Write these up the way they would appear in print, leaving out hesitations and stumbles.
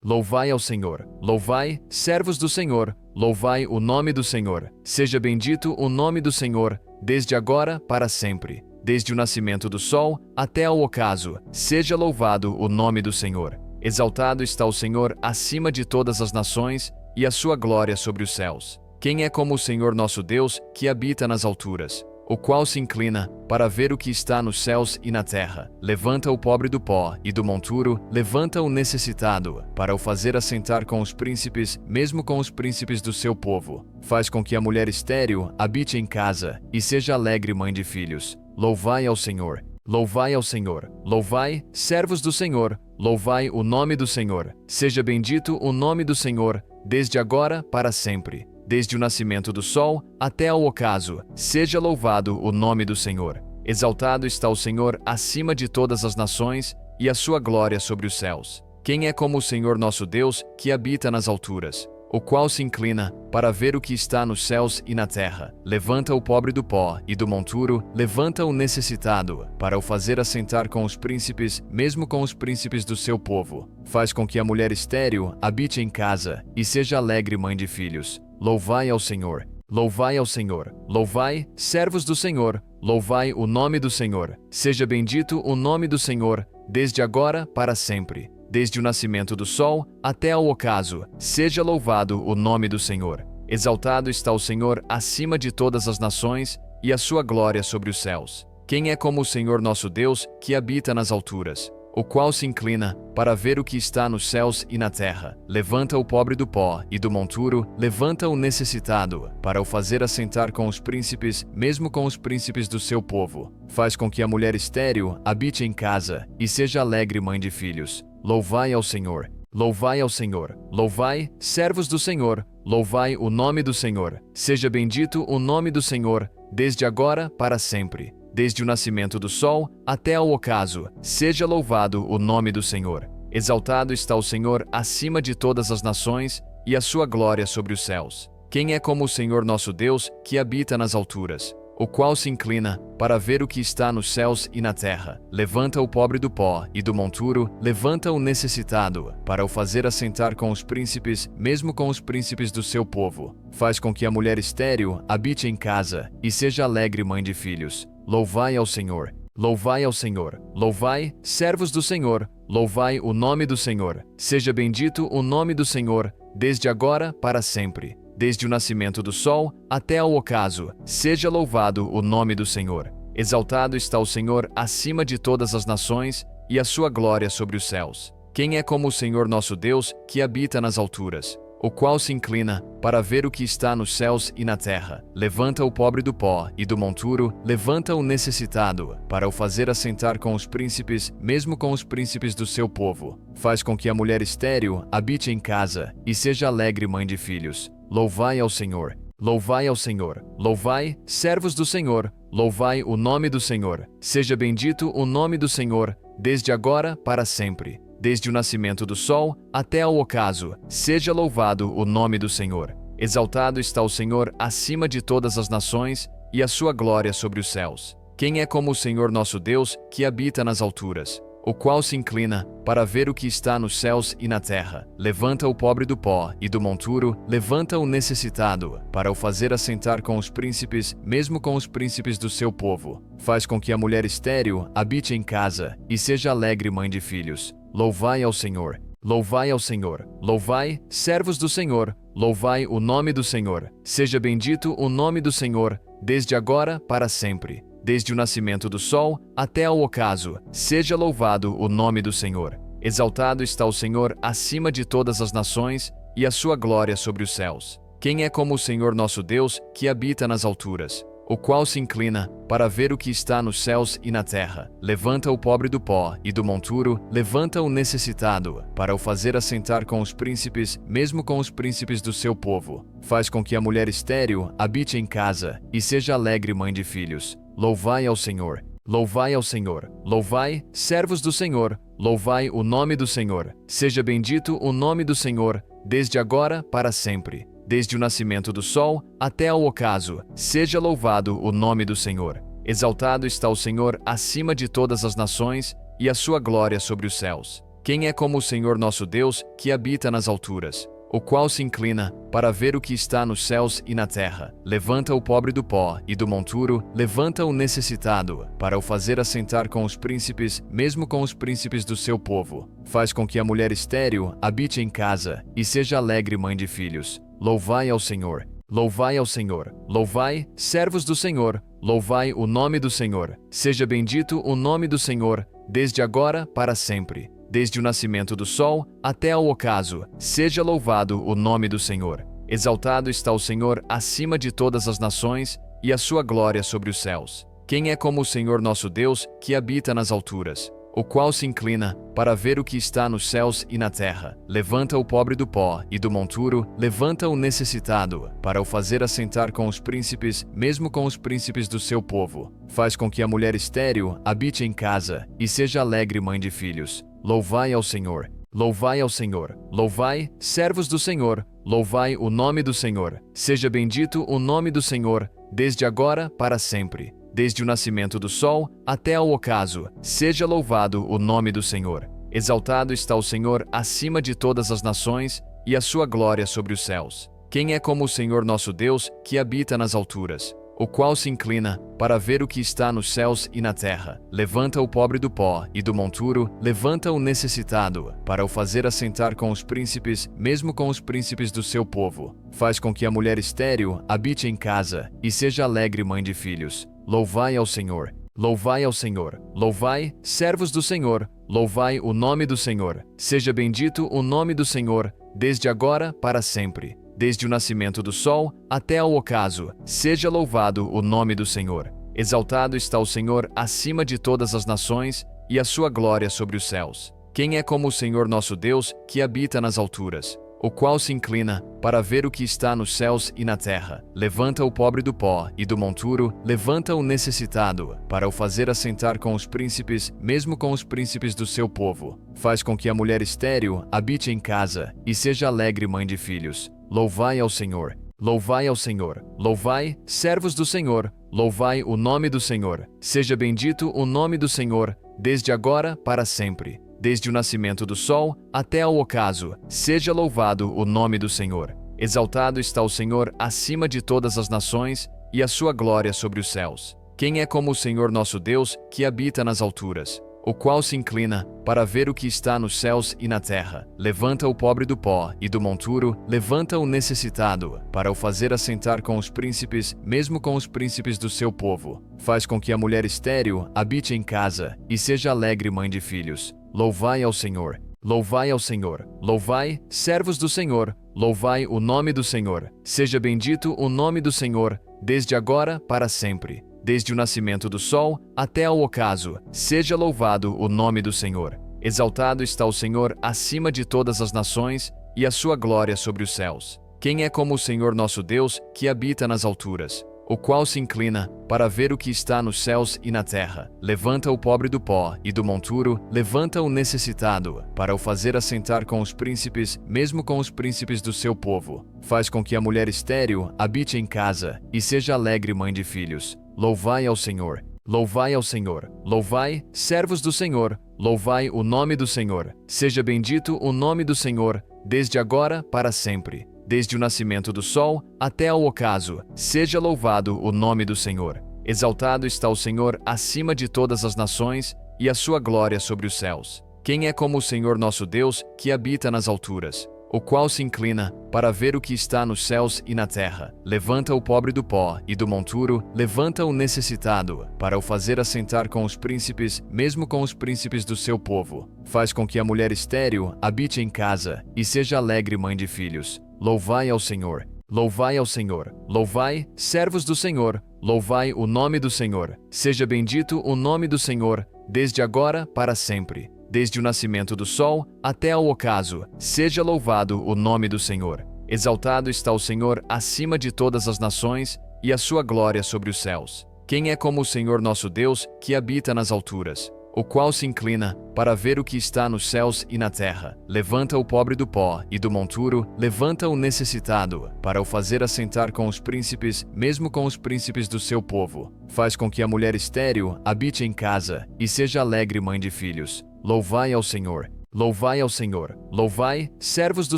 Louvai ao Senhor. Louvai, servos do Senhor, louvai o nome do Senhor. Seja bendito o nome do Senhor, desde agora para sempre. Desde o nascimento do sol até ao ocaso, seja louvado o nome do Senhor. Exaltado está o Senhor acima de todas as nações, e a sua glória sobre os céus. Quem é como o Senhor nosso Deus, que habita nas alturas, o qual se inclina para ver o que está nos céus e na terra? Levanta o pobre do pó e do monturo, levanta o necessitado, para o fazer assentar com os príncipes, mesmo com os príncipes do seu povo. Faz com que a mulher estéril habite em casa, e seja alegre mãe de filhos. Louvai ao Senhor. Louvai ao Senhor. Louvai, servos do Senhor, louvai o nome do Senhor. Seja bendito o nome do Senhor, desde agora para sempre. Desde o nascimento do sol até ao ocaso, seja louvado o nome do Senhor. Exaltado está o Senhor acima de todas as nações, e a sua glória sobre os céus. Quem é como o Senhor nosso Deus, que habita nas alturas, o qual se inclina para ver o que está nos céus e na terra? Levanta o pobre do pó e do monturo, levanta o necessitado, para o fazer assentar com os príncipes, mesmo com os príncipes do seu povo. Faz com que a mulher estéril habite em casa, e seja alegre mãe de filhos. Louvai ao Senhor. Louvai ao Senhor. Louvai, servos do Senhor, louvai o nome do Senhor. Seja bendito o nome do Senhor, desde agora para sempre. Desde o nascimento do sol até ao ocaso, seja louvado o nome do Senhor. Exaltado está o Senhor acima de todas as nações, e a sua glória sobre os céus. Quem é como o Senhor nosso Deus, que habita nas alturas, o qual se inclina para ver o que está nos céus e na terra? Levanta o pobre do pó e do monturo, levanta o necessitado, para o fazer assentar com os príncipes, mesmo com os príncipes do seu povo. Faz com que a mulher estéril habite em casa, e seja alegre mãe de filhos. Louvai ao Senhor. Louvai ao Senhor. Louvai, servos do Senhor, louvai o nome do Senhor. Seja bendito o nome do Senhor, desde agora para sempre. Desde o nascimento do sol até ao ocaso, seja louvado o nome do Senhor. Exaltado está o Senhor acima de todas as nações, e a sua glória sobre os céus. Quem é como o Senhor nosso Deus, que habita nas alturas, o qual se inclina para ver o que está nos céus e na terra? Levanta o pobre do pó e do monturo, levanta o necessitado, para o fazer assentar com os príncipes, mesmo com os príncipes do seu povo. Faz com que a mulher estéril habite em casa, e seja alegre mãe de filhos. Louvai ao Senhor. Louvai ao Senhor. Louvai, servos do Senhor, louvai o nome do Senhor. Seja bendito o nome do Senhor, desde agora para sempre. Desde o nascimento do sol até ao ocaso, seja louvado o nome do Senhor. Exaltado está o Senhor acima de todas as nações, e a sua glória sobre os céus. Quem é como o Senhor nosso Deus, que habita nas alturas, o qual se inclina para ver o que está nos céus e na terra? Levanta o pobre do pó e do monturo, levanta o necessitado, para o fazer assentar com os príncipes, mesmo com os príncipes do seu povo. Faz com que a mulher estéril habite em casa, e seja alegre mãe de filhos. Louvai ao Senhor. Louvai ao Senhor. Louvai, servos do Senhor, louvai o nome do Senhor. Seja bendito o nome do Senhor, desde agora para sempre. Desde o nascimento do sol até ao ocaso, seja louvado o nome do Senhor. Exaltado está o Senhor acima de todas as nações, e a sua glória sobre os céus. Quem é como o Senhor nosso Deus, que habita nas alturas, o qual se inclina para ver o que está nos céus e na terra? Levanta o pobre do pó e do monturo, levanta o necessitado, para o fazer assentar com os príncipes, mesmo com os príncipes do seu povo. Faz com que a mulher estéril habite em casa, e seja alegre mãe de filhos. Louvai ao Senhor. Louvai ao Senhor. Louvai, servos do Senhor, louvai o nome do Senhor. Seja bendito o nome do Senhor, desde agora para sempre. Desde o nascimento do sol até ao ocaso, seja louvado o nome do Senhor. Exaltado está o Senhor acima de todas as nações, e a sua glória sobre os céus. Quem é como o Senhor nosso Deus, que habita nas alturas, o qual se inclina para ver o que está nos céus e na terra? Levanta o pobre do pó e do monturo, levanta o necessitado, para o fazer assentar com os príncipes, mesmo com os príncipes do seu povo. Faz com que a mulher estéril habite em casa, e seja alegre mãe de filhos. Louvai ao Senhor. Louvai ao Senhor. Louvai, servos do Senhor, louvai o nome do Senhor. Seja bendito o nome do Senhor, desde agora para sempre. Desde o nascimento do sol até ao ocaso, seja louvado o nome do Senhor. Exaltado está o Senhor acima de todas as nações, e a sua glória sobre os céus. Quem é como o Senhor nosso Deus, que habita nas alturas, o qual se inclina para ver o que está nos céus e na terra? Levanta o pobre do pó e do monturo, levanta o necessitado, para o fazer assentar com os príncipes, mesmo com os príncipes do seu povo. Faz com que a mulher estéril habite em casa, e seja alegre mãe de filhos. Louvai ao Senhor. Louvai ao Senhor. Louvai, servos do Senhor, louvai o nome do Senhor. Seja bendito o nome do Senhor, desde agora para sempre. Desde o nascimento do sol até ao ocaso, seja louvado o nome do Senhor. Exaltado está o Senhor acima de todas as nações, e a sua glória sobre os céus. Quem é como o Senhor nosso Deus, que habita nas alturas, o qual se inclina para ver o que está nos céus e na terra? Levanta o pobre do pó e do monturo, levanta o necessitado, para o fazer assentar com os príncipes, mesmo com os príncipes do seu povo. Faz com que a mulher estéril habite em casa, e seja alegre mãe de filhos. Louvai ao Senhor. Louvai ao Senhor. Louvai, servos do Senhor, louvai o nome do Senhor. Seja bendito o nome do Senhor, desde agora para sempre. Desde o nascimento do sol até ao ocaso, seja louvado o nome do Senhor. Exaltado está o Senhor acima de todas as nações, e a sua glória sobre os céus. Quem é como o Senhor nosso Deus, que habita nas alturas, o qual se inclina para ver o que está nos céus e na terra? Levanta o pobre do pó e do monturo, levanta o necessitado, para o fazer assentar com os príncipes, mesmo com os príncipes do seu povo. Faz com que a mulher estéril habite em casa, e seja alegre mãe de filhos. Louvai ao Senhor. Louvai ao Senhor. Louvai, servos do Senhor, louvai o nome do Senhor. Seja bendito o nome do Senhor, desde agora para sempre. Desde o nascimento do sol até ao ocaso, seja louvado o nome do Senhor. Exaltado está o Senhor acima de todas as nações, e a sua glória sobre os céus. Quem é como o Senhor nosso Deus, que habita nas alturas, o qual se inclina para ver o que está nos céus e na terra? Levanta o pobre do pó e do monturo, levanta o necessitado, para o fazer assentar com os príncipes, mesmo com os príncipes do seu povo. Faz com que a mulher estéril habite em casa, e seja alegre mãe de filhos. Louvai ao Senhor. Louvai ao Senhor. Louvai, servos do Senhor, louvai o nome do Senhor. Seja bendito o nome do Senhor, desde agora para sempre. Desde o nascimento do sol até ao ocaso, seja louvado o nome do Senhor. Exaltado está o Senhor acima de todas as nações, e a sua glória sobre os céus. Quem é como o Senhor nosso Deus, que habita nas alturas, o qual se inclina para ver o que está nos céus e na terra? Levanta o pobre do pó e do monturo, levanta o necessitado, para o fazer assentar com os príncipes, mesmo com os príncipes do seu povo. Faz com que a mulher estéril habite em casa, e seja alegre mãe de filhos. Louvai ao Senhor. Louvai ao Senhor. Louvai, servos do Senhor, louvai o nome do Senhor. Seja bendito o nome do Senhor, desde agora para sempre. Desde o nascimento do sol até ao ocaso, seja louvado o nome do Senhor. Exaltado está o Senhor acima de todas as nações, e a sua glória sobre os céus. Quem é como o Senhor nosso Deus, que habita nas alturas, o qual se inclina para ver o que está nos céus e na terra? Levanta o pobre do pó e do monturo, levanta o necessitado, para o fazer assentar com os príncipes, mesmo com os príncipes do seu povo. Faz com que a mulher estéril habite em casa, e seja alegre mãe de filhos. Louvai ao Senhor. Louvai ao Senhor. Louvai, servos do Senhor, louvai o nome do Senhor. Seja bendito o nome do Senhor, desde agora para sempre. Desde o nascimento do sol até ao ocaso, seja louvado o nome do Senhor. Exaltado está o Senhor acima de todas as nações, e a sua glória sobre os céus. Quem é como o Senhor nosso Deus, que habita nas alturas, o qual se inclina para ver o que está nos céus e na terra? Levanta o pobre do pó e do monturo, levanta o necessitado, para o fazer assentar com os príncipes, mesmo com os príncipes do seu povo. Faz com que a mulher estéril habite em casa, e seja alegre mãe de filhos. Louvai ao Senhor. Louvai ao Senhor. Louvai, servos do Senhor, louvai o nome do Senhor. Seja bendito o nome do Senhor, desde agora para sempre. Desde o nascimento do sol até ao ocaso, seja louvado o nome do Senhor. Exaltado está o Senhor acima de todas as nações, e a sua glória sobre os céus. Quem é como o Senhor nosso Deus, que habita nas alturas, o qual se inclina para ver o que está nos céus e na terra? Levanta o pobre do pó e do monturo, levanta o necessitado, para o fazer assentar com os príncipes, mesmo com os príncipes do seu povo. Faz com que a mulher estéril habite em casa, e seja alegre mãe de filhos. Louvai ao Senhor. Louvai ao Senhor. Louvai, servos do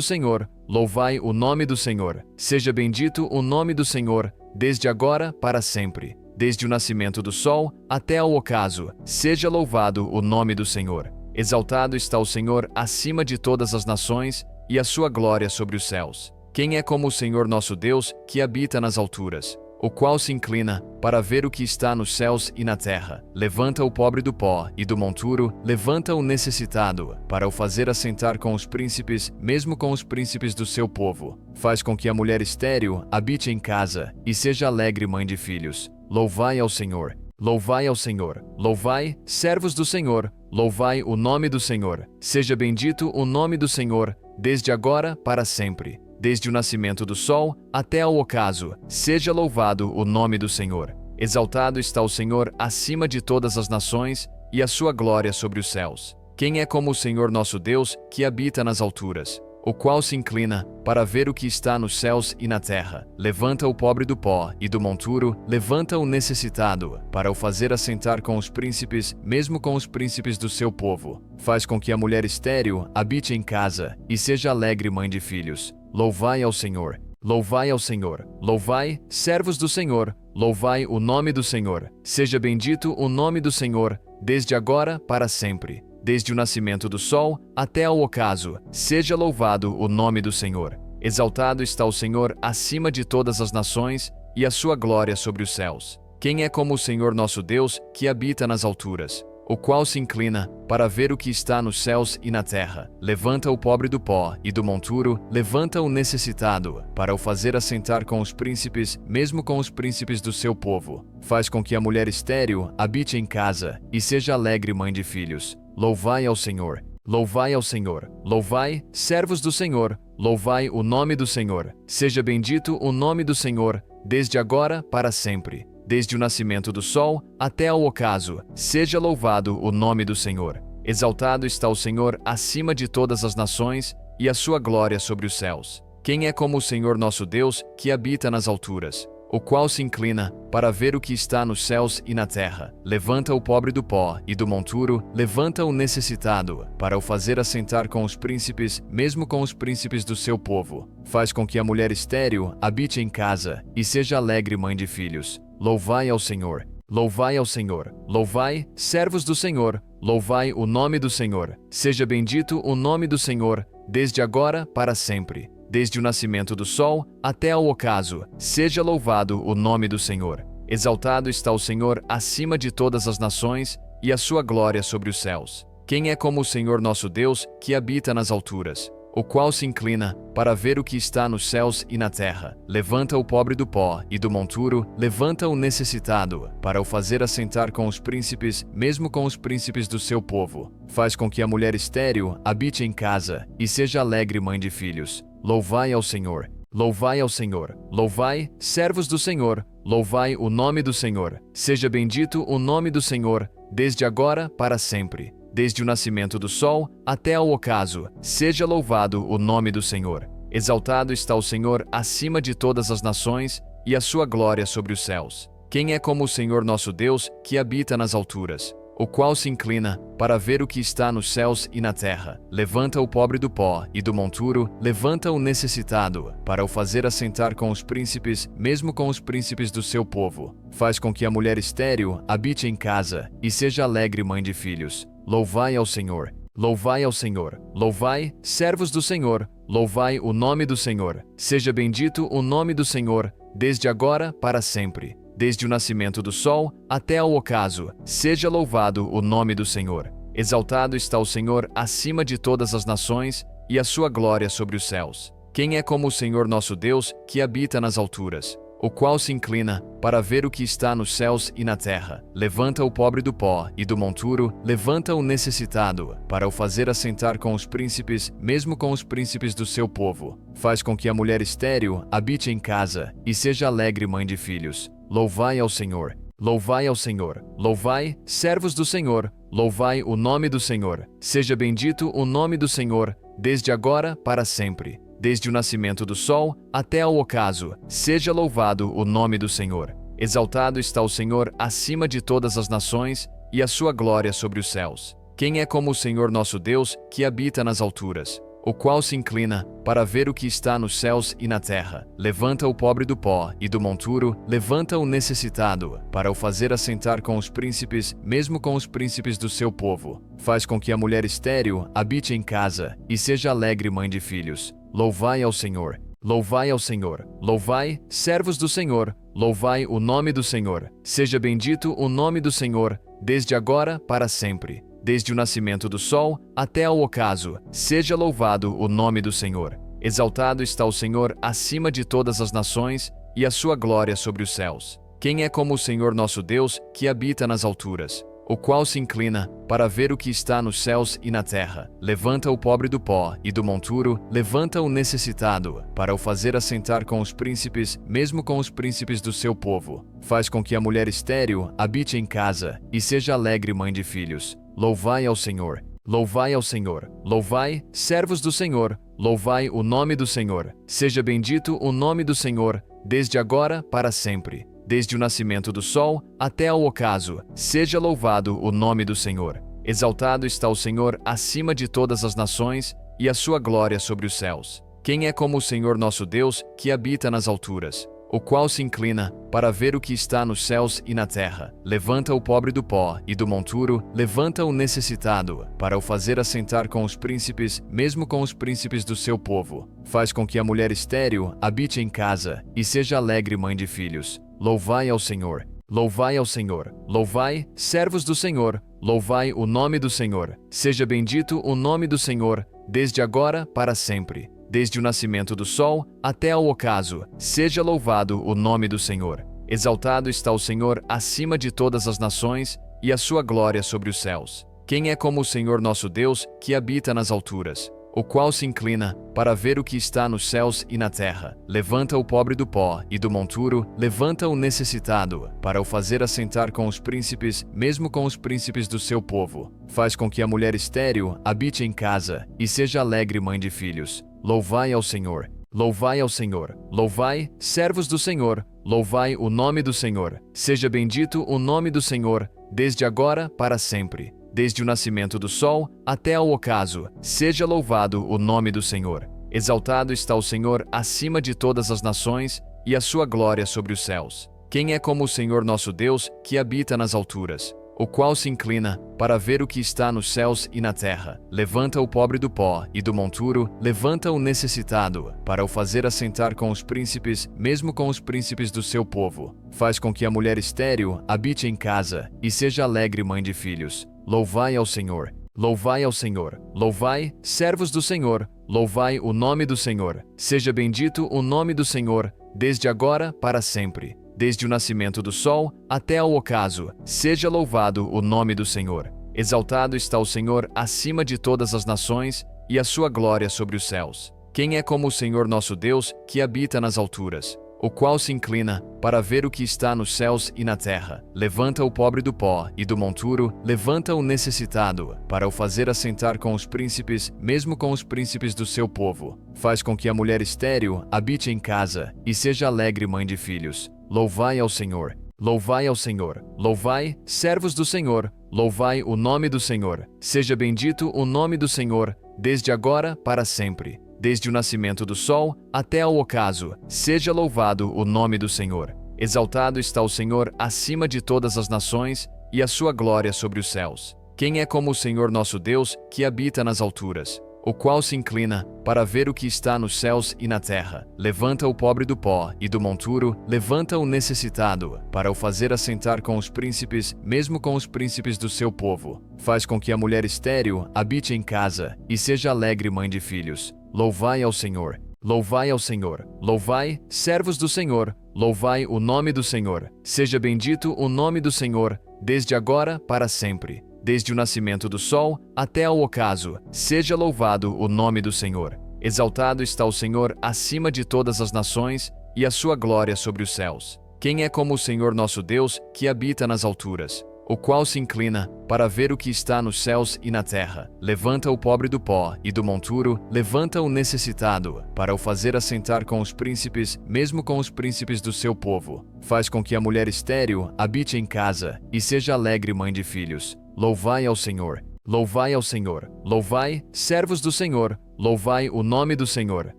Senhor, louvai o nome do Senhor. Seja bendito o nome do Senhor, desde agora para sempre. Desde o nascimento do sol até ao ocaso, seja louvado o nome do Senhor. Exaltado está o Senhor acima de todas as nações, e a sua glória sobre os céus. Quem é como o Senhor nosso Deus, que habita nas alturas, o qual se inclina para ver o que está nos céus e na terra? Levanta o pobre do pó e do monturo, levanta o necessitado, para o fazer assentar com os príncipes, mesmo com os príncipes do seu povo. Faz com que a mulher estéril habite em casa, e seja alegre mãe de filhos. Louvai ao Senhor. Louvai ao Senhor. Louvai, servos do Senhor, louvai o nome do Senhor. Seja bendito o nome do Senhor, desde agora para sempre. Desde o nascimento do sol até ao ocaso, seja louvado o nome do Senhor. Exaltado está o Senhor acima de todas as nações, e a sua glória sobre os céus. Quem é como o Senhor nosso Deus, que habita nas alturas, o qual se inclina para ver o que está nos céus e na terra? Levanta o pobre do pó e do monturo, levanta o necessitado, para o fazer assentar com os príncipes, mesmo com os príncipes do seu povo. Faz com que a mulher estéril habite em casa, e seja alegre mãe de filhos. Louvai ao Senhor. Louvai ao Senhor. Louvai, servos do Senhor, louvai o nome do Senhor. Seja bendito o nome do Senhor, desde agora para sempre. Desde o nascimento do sol até ao ocaso, seja louvado o nome do Senhor. Exaltado está o Senhor acima de todas as nações, e a sua glória sobre os céus. Quem é como o Senhor nosso Deus, que habita nas alturas, o qual se inclina para ver o que está nos céus e na terra? Levanta o pobre do pó e do monturo, levanta o necessitado, para o fazer assentar com os príncipes, mesmo com os príncipes do seu povo. Faz com que a mulher estéril habite em casa, e seja alegre mãe de filhos. Louvai ao Senhor. Louvai ao Senhor. Louvai, servos do Senhor, louvai o nome do Senhor. Seja bendito o nome do Senhor, desde agora para sempre. Desde o nascimento do sol até ao ocaso, seja louvado o nome do Senhor. Exaltado está o Senhor acima de todas as nações, e a sua glória sobre os céus. Quem é como o Senhor nosso Deus, que habita nas alturas, o qual se inclina para ver o que está nos céus e na terra? Levanta o pobre do pó e do monturo, levanta o necessitado, para o fazer assentar com os príncipes, mesmo com os príncipes do seu povo. Faz com que a mulher estéril habite em casa, e seja alegre mãe de filhos. Louvai ao Senhor. Louvai ao Senhor. Louvai, servos do Senhor, louvai o nome do Senhor. Seja bendito o nome do Senhor, desde agora para sempre. Desde o nascimento do sol até ao ocaso, seja louvado o nome do Senhor. Exaltado está o Senhor acima de todas as nações, e a sua glória sobre os céus. Quem é como o Senhor nosso Deus, que habita nas alturas, o qual se inclina para ver o que está nos céus e na terra? Levanta o pobre do pó e do monturo, levanta o necessitado, para o fazer assentar com os príncipes, mesmo com os príncipes do seu povo. Faz com que a mulher estéril habite em casa, e seja alegre mãe de filhos. Louvai ao Senhor. Louvai ao Senhor. Louvai, servos do Senhor, louvai o nome do Senhor. Seja bendito o nome do Senhor, desde agora para sempre. Desde o nascimento do sol até ao ocaso, seja louvado o nome do Senhor. Exaltado está o Senhor acima de todas as nações, e a sua glória sobre os céus. Quem é como o Senhor nosso Deus, que habita nas alturas, o qual se inclina para ver o que está nos céus e na terra? Levanta o pobre do pó e do monturo, levanta o necessitado, para o fazer assentar com os príncipes, mesmo com os príncipes do seu povo. Faz com que a mulher estéril habite em casa, e seja alegre mãe de filhos. Louvai ao Senhor. Louvai ao Senhor. Louvai, servos do Senhor, louvai o nome do Senhor. Seja bendito o nome do Senhor, desde agora para sempre. Desde o nascimento do sol até ao ocaso, seja louvado o nome do Senhor. Exaltado está o Senhor acima de todas as nações, e a sua glória sobre os céus. Quem é como o Senhor nosso Deus, que habita nas alturas, o qual se inclina para ver o que está nos céus e na terra? Levanta o pobre do pó e do monturo, levanta o necessitado, para o fazer assentar com os príncipes, mesmo com os príncipes do seu povo. Faz com que a mulher estéril habite em casa, e seja alegre mãe de filhos. Louvai ao Senhor. Louvai ao Senhor. Louvai, servos do Senhor, louvai o nome do Senhor. Seja bendito o nome do Senhor, desde agora para sempre. Desde o nascimento do sol até ao ocaso, seja louvado o nome do Senhor. Exaltado está o Senhor acima de todas as nações, e a sua glória sobre os céus. Quem é como o Senhor nosso Deus, que habita nas alturas, o qual se inclina para ver o que está nos céus e na terra? Levanta o pobre do pó e do monturo, levanta o necessitado, para o fazer assentar com os príncipes, mesmo com os príncipes do seu povo. Faz com que a mulher estéril habite em casa, e seja alegre mãe de filhos. Louvai ao Senhor. Louvai ao Senhor. Louvai, servos do Senhor, louvai o nome do Senhor. Seja bendito o nome do Senhor, desde agora para sempre. Desde o nascimento do sol até ao ocaso, seja louvado o nome do Senhor. Exaltado está o Senhor acima de todas as nações, e a sua glória sobre os céus. Quem é como o Senhor nosso Deus, que habita nas alturas, o qual se inclina para ver o que está nos céus e na terra? Levanta o pobre do pó e do monturo, levanta o necessitado, para o fazer assentar com os príncipes, mesmo com os príncipes do seu povo. Faz com que a mulher estéril habite em casa, e seja alegre mãe de filhos. Louvai ao Senhor. Louvai ao Senhor. Louvai, servos do Senhor, louvai o nome do Senhor. Seja bendito o nome do Senhor, desde agora para sempre. Desde o nascimento do sol até ao ocaso, seja louvado o nome do Senhor. Exaltado está o Senhor acima de todas as nações, e a sua glória sobre os céus. Quem é como o Senhor nosso Deus, que habita nas alturas, o qual se inclina para ver o que está nos céus e na terra? Levanta o pobre do pó e do monturo, levanta o necessitado, para o fazer assentar com os príncipes, mesmo com os príncipes do seu povo. Faz com que a mulher estéril habite em casa, e seja alegre mãe de filhos. Louvai ao Senhor. Louvai ao Senhor. Louvai, servos do Senhor, louvai o nome do Senhor. Seja bendito o nome do Senhor, desde agora para sempre. Desde o nascimento do sol até ao ocaso, seja louvado o nome do Senhor. Exaltado está o Senhor acima de todas as nações, e a sua glória sobre os céus. Quem é como o Senhor nosso Deus, que habita nas alturas, o qual se inclina para ver o que está nos céus e na terra? Levanta o pobre do pó e do monturo, levanta o necessitado, para o fazer assentar com os príncipes, mesmo com os príncipes do seu povo. Faz com que a mulher estéril habite em casa, e seja alegre mãe de filhos. Louvai ao Senhor. Louvai ao Senhor. Louvai, servos do Senhor, louvai o nome do Senhor. Seja bendito o nome do Senhor, desde agora para sempre. Desde o nascimento do sol até ao ocaso, seja louvado o nome do Senhor. Exaltado está o Senhor acima de todas as nações, e a sua glória sobre os céus. Quem é como o Senhor nosso Deus, que habita nas alturas, o qual se inclina para ver o que está nos céus e na terra? Levanta o pobre do pó e do monturo, levanta o necessitado, para o fazer assentar com os príncipes, mesmo com os príncipes do seu povo. Faz com que a mulher estéril habite em casa, e seja alegre mãe de filhos. Louvai ao Senhor. Louvai ao Senhor. Louvai, servos do Senhor, louvai o nome do Senhor. Seja bendito o nome do Senhor, desde agora para sempre. Desde o nascimento do sol até ao ocaso, seja louvado o nome do Senhor. Exaltado está o Senhor acima de todas as nações, e a sua glória sobre os céus. Quem é como o Senhor nosso Deus, que habita nas alturas, o qual se inclina para ver o que está nos céus e na terra? Levanta o pobre do pó e do monturo, levanta o necessitado, para o fazer assentar com os príncipes, mesmo com os príncipes do seu povo. Faz com que a mulher estéril habite em casa, e seja alegre mãe de filhos. Louvai ao Senhor. Louvai ao Senhor. Louvai, servos do Senhor, louvai o nome do Senhor. Seja bendito o nome do Senhor, desde agora para sempre. Desde o nascimento do sol até ao ocaso, seja louvado o nome do Senhor. Exaltado está o Senhor acima de todas as nações, e a sua glória sobre os céus. Quem é como o Senhor nosso Deus, que habita nas alturas, o qual se inclina para ver o que está nos céus e na terra? Levanta o pobre do pó e do monturo, levanta o necessitado, para o fazer assentar com os príncipes, mesmo com os príncipes do seu povo. Faz com que a mulher estéril habite em casa, e seja alegre mãe de filhos. Louvai ao Senhor. Louvai ao Senhor. Louvai, servos do Senhor, louvai o nome do Senhor. Seja bendito o nome do Senhor, desde agora para sempre. Desde o nascimento do sol até ao ocaso, seja louvado o nome do Senhor. Exaltado está o Senhor acima de todas as nações, e a sua glória sobre os céus. Quem é como o Senhor nosso Deus, que habita nas alturas, o qual se inclina para ver o que está nos céus e na terra? Levanta o pobre do pó e do monturo, levanta o necessitado, para o fazer assentar com os príncipes, mesmo com os príncipes do seu povo. Faz com que a mulher estéril habite em casa, e seja alegre mãe de filhos. Louvai ao Senhor. Louvai ao Senhor. Louvai, servos do Senhor, louvai o nome do Senhor.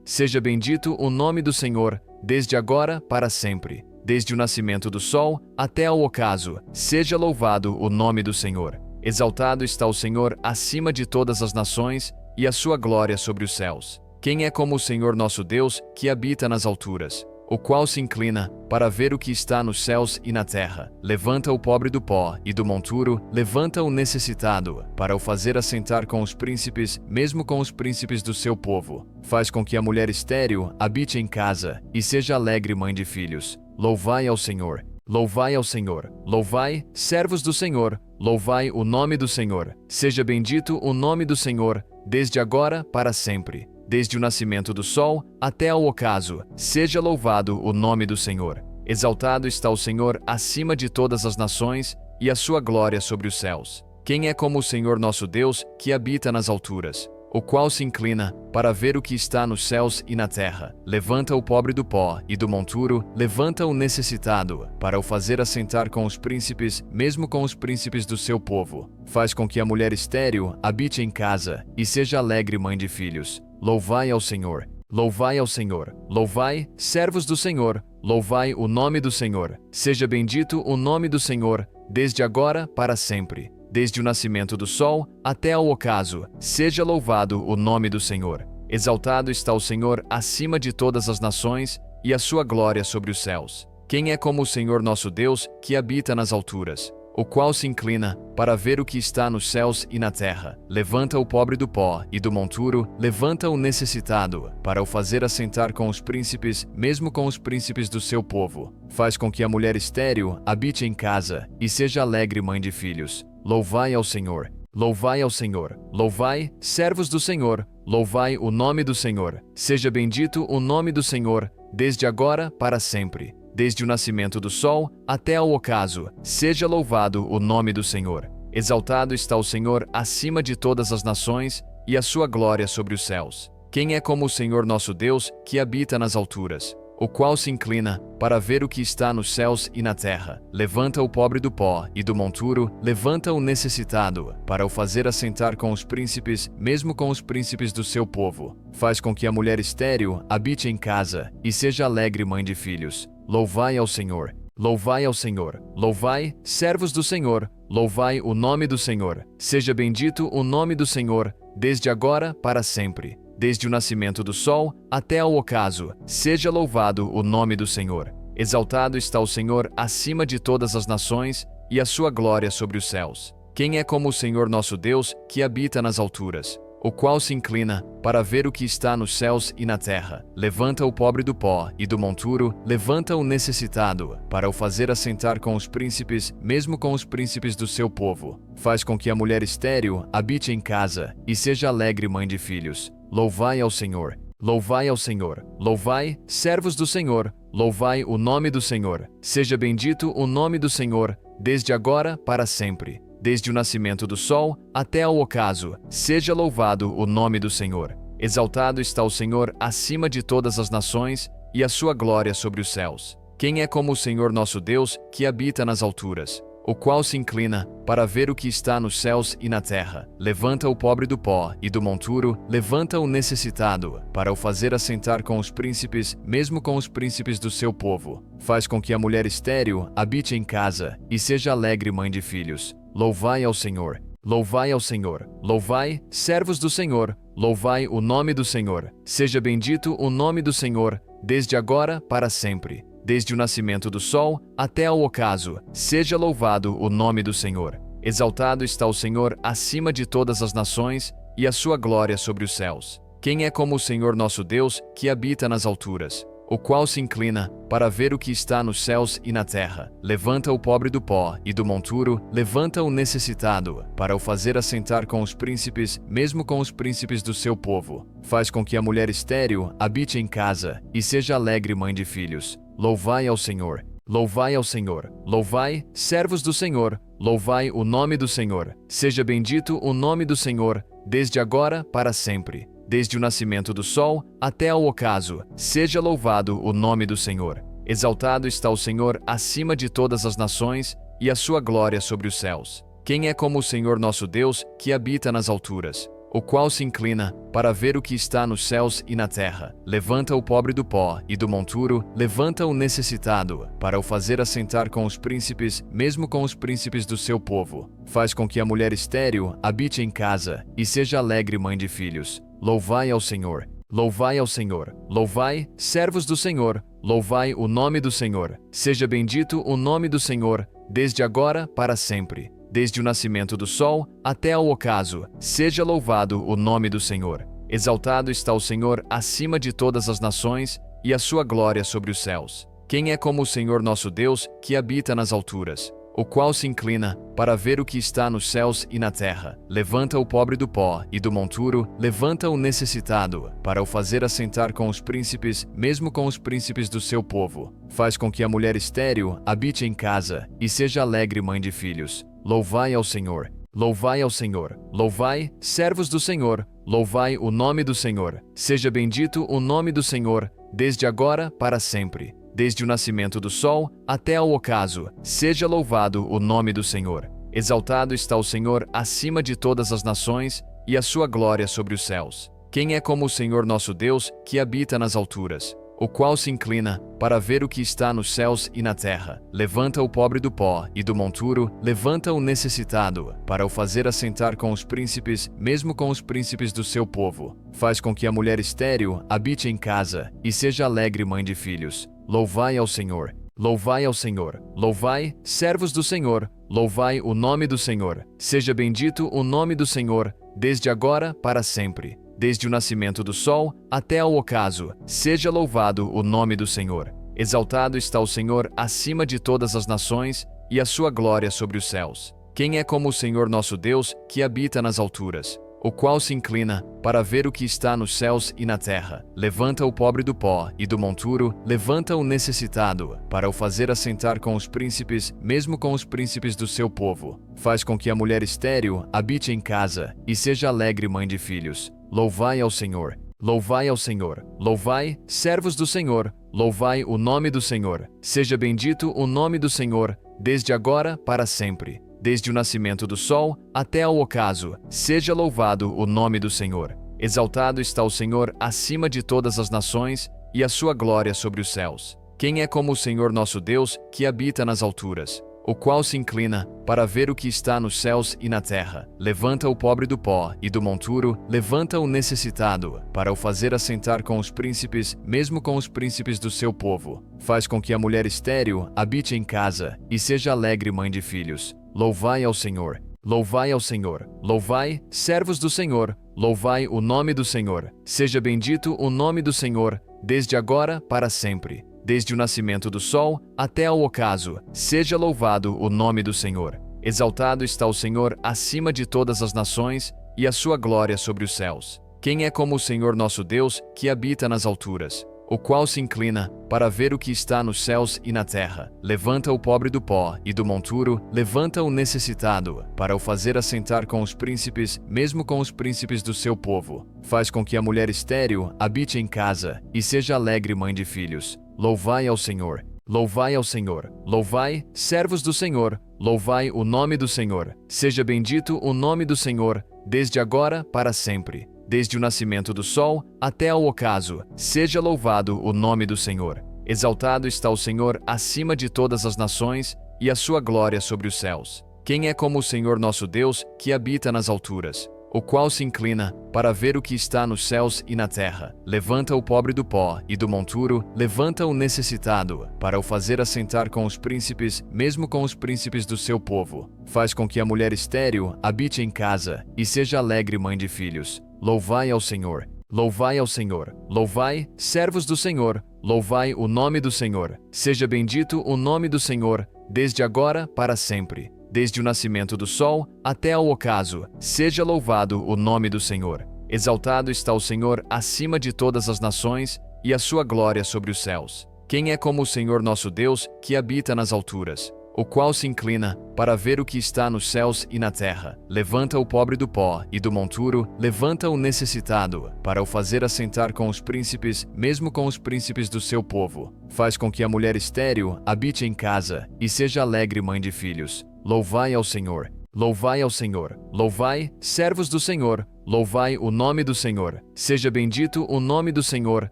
Seja bendito o nome do Senhor, desde agora para sempre. Desde o nascimento do sol até ao ocaso, seja louvado o nome do Senhor. Exaltado está o Senhor acima de todas as nações, e a sua glória sobre os céus. Quem é como o Senhor nosso Deus, que habita nas alturas, o qual se inclina para ver o que está nos céus e na terra? Levanta o pobre do pó e do monturo, levanta o necessitado, para o fazer assentar com os príncipes, mesmo com os príncipes do seu povo. Faz com que a mulher estéril habite em casa, e seja alegre mãe de filhos. Louvai ao Senhor. Louvai ao Senhor. Louvai, servos do Senhor, louvai o nome do Senhor. Seja bendito o nome do Senhor, desde agora para sempre. Desde o nascimento do sol até ao ocaso, seja louvado o nome do Senhor. Exaltado está o Senhor acima de todas as nações, e a sua glória sobre os céus. Quem é como o Senhor nosso Deus, que habita nas alturas, o qual se inclina para ver o que está nos céus e na terra? Levanta o pobre do pó e do monturo, levanta o necessitado, para o fazer assentar com os príncipes, mesmo com os príncipes do seu povo. Faz com que a mulher estéril habite em casa, e seja alegre mãe de filhos. Louvai ao Senhor. Louvai ao Senhor. Louvai, servos do Senhor, louvai o nome do Senhor. Seja bendito o nome do Senhor, desde agora para sempre. Desde o nascimento do sol até ao ocaso, seja louvado o nome do Senhor. Exaltado está o Senhor acima de todas as nações, e a sua glória sobre os céus. Quem é como o Senhor nosso Deus, que habita nas alturas, o qual se inclina para ver o que está nos céus e na terra? Levanta o pobre do pó e do monturo, levanta o necessitado, para o fazer assentar com os príncipes, mesmo com os príncipes do seu povo. Faz com que a mulher estéril habite em casa, e seja alegre mãe de filhos. Louvai ao Senhor. Louvai ao Senhor. Louvai, servos do Senhor, louvai o nome do Senhor. Seja bendito o nome do Senhor, desde agora para sempre. Desde o nascimento do sol até ao ocaso, seja louvado o nome do Senhor. Exaltado está o Senhor acima de todas as nações, e a sua glória sobre os céus. Quem é como o Senhor nosso Deus, que habita nas alturas, o qual se inclina para ver o que está nos céus e na terra? Levanta o pobre do pó e do monturo, levanta o necessitado, para o fazer assentar com os príncipes, mesmo com os príncipes do seu povo. Faz com que a mulher estéril habite em casa, e seja alegre mãe de filhos. Louvai ao Senhor. Louvai ao Senhor. Louvai, servos do Senhor, louvai o nome do Senhor. Seja bendito o nome do Senhor, desde agora para sempre. Desde o nascimento do sol até ao ocaso, seja louvado o nome do Senhor. Exaltado está o Senhor acima de todas as nações, e a sua glória sobre os céus. Quem é como o Senhor nosso Deus, que habita nas alturas, o qual se inclina para ver o que está nos céus e na terra? Levanta o pobre do pó e do monturo, levanta o necessitado, para o fazer assentar com os príncipes, mesmo com os príncipes do seu povo. Faz com que a mulher estéril habite em casa, e seja alegre mãe de filhos. Louvai ao Senhor. Louvai ao Senhor. Louvai, servos do Senhor, louvai o nome do Senhor. Seja bendito o nome do Senhor, desde agora para sempre. Desde o nascimento do sol até ao ocaso, seja louvado o nome do Senhor. Exaltado está o Senhor acima de todas as nações, e a sua glória sobre os céus. Quem é como o Senhor nosso Deus, que habita nas alturas, o qual se inclina para ver o que está nos céus e na terra? Levanta o pobre do pó e do monturo, levanta o necessitado, para o fazer assentar com os príncipes, mesmo com os príncipes do seu povo. Faz com que a mulher estéril habite em casa, e seja alegre mãe de filhos. Louvai ao Senhor. Louvai ao Senhor. Louvai, servos do Senhor, louvai o nome do Senhor. Seja bendito o nome do Senhor, desde agora para sempre. Desde o nascimento do sol até ao ocaso, seja louvado o nome do Senhor. Exaltado está o Senhor acima de todas as nações, e a sua glória sobre os céus. Quem é como o Senhor nosso Deus, que habita nas alturas, o qual se inclina para ver o que está nos céus e na terra? Levanta o pobre do pó e do monturo, levanta o necessitado, para o fazer assentar com os príncipes, mesmo com os príncipes do seu povo. Faz com que a mulher estéril habite em casa, e seja alegre mãe de filhos. Louvai ao Senhor. Louvai ao Senhor. Louvai, servos do Senhor, louvai o nome do Senhor. Seja bendito o nome do Senhor, desde agora para sempre. Desde o nascimento do sol até ao ocaso, seja louvado o nome do Senhor. Exaltado está o Senhor acima de todas as nações, e a sua glória sobre os céus. Quem é como o Senhor nosso Deus, que habita nas alturas, o qual se inclina para ver o que está nos céus e na terra? Levanta o pobre do pó e do monturo, levanta o necessitado, para o fazer assentar com os príncipes, mesmo com os príncipes do seu povo. Faz com que a mulher estéril habite em casa, e seja alegre mãe de filhos. Louvai ao Senhor. Louvai ao Senhor. Louvai, servos do Senhor, louvai o nome do Senhor. Seja bendito o nome do Senhor, desde agora para sempre. Desde o nascimento do sol até ao ocaso, seja louvado o nome do Senhor. Exaltado está o Senhor acima de todas as nações, e a sua glória sobre os céus. Quem é como o Senhor nosso Deus, que habita nas alturas, o qual se inclina para ver o que está nos céus e na terra? Levanta o pobre do pó e do monturo, levanta o necessitado, para o fazer assentar com os príncipes, mesmo com os príncipes do seu povo. Faz com que a mulher estéril habite em casa, e seja alegre mãe de filhos. Louvai ao Senhor. Louvai ao Senhor. Louvai, servos do Senhor, louvai o nome do Senhor. Seja bendito o nome do Senhor, desde agora para sempre. Desde o nascimento do sol até ao ocaso, seja louvado o nome do Senhor. Exaltado está o Senhor acima de todas as nações, e a sua glória sobre os céus. Quem é como o Senhor nosso Deus, que habita nas alturas, o qual se inclina para ver o que está nos céus e na terra? Levanta o pobre do pó e do monturo, levanta o necessitado, para o fazer assentar com os príncipes, mesmo com os príncipes do seu povo. Faz com que a mulher estéril habite em casa, e seja alegre mãe de filhos. Louvai ao Senhor. Louvai ao Senhor. Louvai, servos do Senhor, louvai o nome do Senhor. Seja bendito o nome do Senhor, desde agora para sempre. Desde o nascimento do sol até ao ocaso, seja louvado o nome do Senhor. Exaltado está o Senhor acima de todas as nações, e a sua glória sobre os céus. Quem é como o Senhor nosso Deus, que habita nas alturas, o qual se inclina para ver o que está nos céus e na terra? Levanta o pobre do pó e do monturo, levanta o necessitado, para o fazer assentar com os príncipes, mesmo com os príncipes do seu povo. Faz com que a mulher estéril habite em casa, e seja alegre mãe de filhos. Louvai ao Senhor. Louvai ao Senhor. Louvai, servos do Senhor, louvai o nome do Senhor. Seja bendito o nome do Senhor, desde agora para sempre. Desde o nascimento do sol até ao ocaso, seja louvado o nome do Senhor. Exaltado está o Senhor acima de todas as nações, e a sua glória sobre os céus. Quem é como o Senhor nosso Deus, que habita nas alturas, o qual se inclina para ver o que está nos céus e na terra? Levanta o pobre do pó e do monturo, levanta o necessitado, para o fazer assentar com os príncipes, mesmo com os príncipes do seu povo. Faz com que a mulher estéril habite em casa, e seja alegre mãe de filhos. Louvai ao Senhor. Louvai ao Senhor. Louvai, servos do Senhor, louvai o nome do Senhor. Seja bendito o nome do Senhor, desde agora para sempre. Desde o nascimento do sol até ao ocaso, seja louvado o nome do Senhor. Exaltado está o Senhor acima de todas as nações, e a sua glória sobre os céus. Quem é como o Senhor nosso Deus, que habita nas alturas, o qual se inclina para ver o que está nos céus e na terra? Levanta o pobre do pó e do monturo, levanta o necessitado, para o fazer assentar com os príncipes, mesmo com os príncipes do seu povo. Faz com que a mulher estéril habite em casa, e seja alegre mãe de filhos. Louvai ao Senhor. Louvai ao Senhor. Louvai, servos do Senhor, louvai o nome do Senhor. Seja bendito o nome do Senhor, desde agora para sempre. Desde o nascimento do sol até ao ocaso, seja louvado o nome do Senhor. Exaltado está o Senhor acima de todas as nações, e a sua glória sobre os céus. Quem é como o Senhor nosso Deus, que habita nas alturas, o qual se inclina para ver o que está nos céus e na terra? Levanta o pobre do pó e do monturo, levanta o necessitado, para o fazer assentar com os príncipes, mesmo com os príncipes do seu povo. Faz com que a mulher estéril habite em casa, e seja alegre mãe de filhos. Louvai ao Senhor. Louvai ao Senhor. Louvai, servos do Senhor, louvai o nome do Senhor. Seja bendito o nome do Senhor, desde agora para sempre. Desde o nascimento do sol até ao ocaso, seja louvado o nome do Senhor. Exaltado está o Senhor acima de todas as nações, e a sua glória sobre os céus. Quem é como o Senhor nosso Deus, que habita nas alturas, o qual se inclina para ver o que está nos céus e na terra? Levanta o pobre do pó e do monturo, levanta o necessitado, para o fazer assentar com os príncipes, mesmo com os príncipes do seu povo. Faz com que a mulher estéril habite em casa, e seja alegre mãe de filhos. Louvai ao Senhor. Louvai ao Senhor. Louvai, servos do Senhor, louvai o nome do Senhor. Seja bendito o nome do Senhor,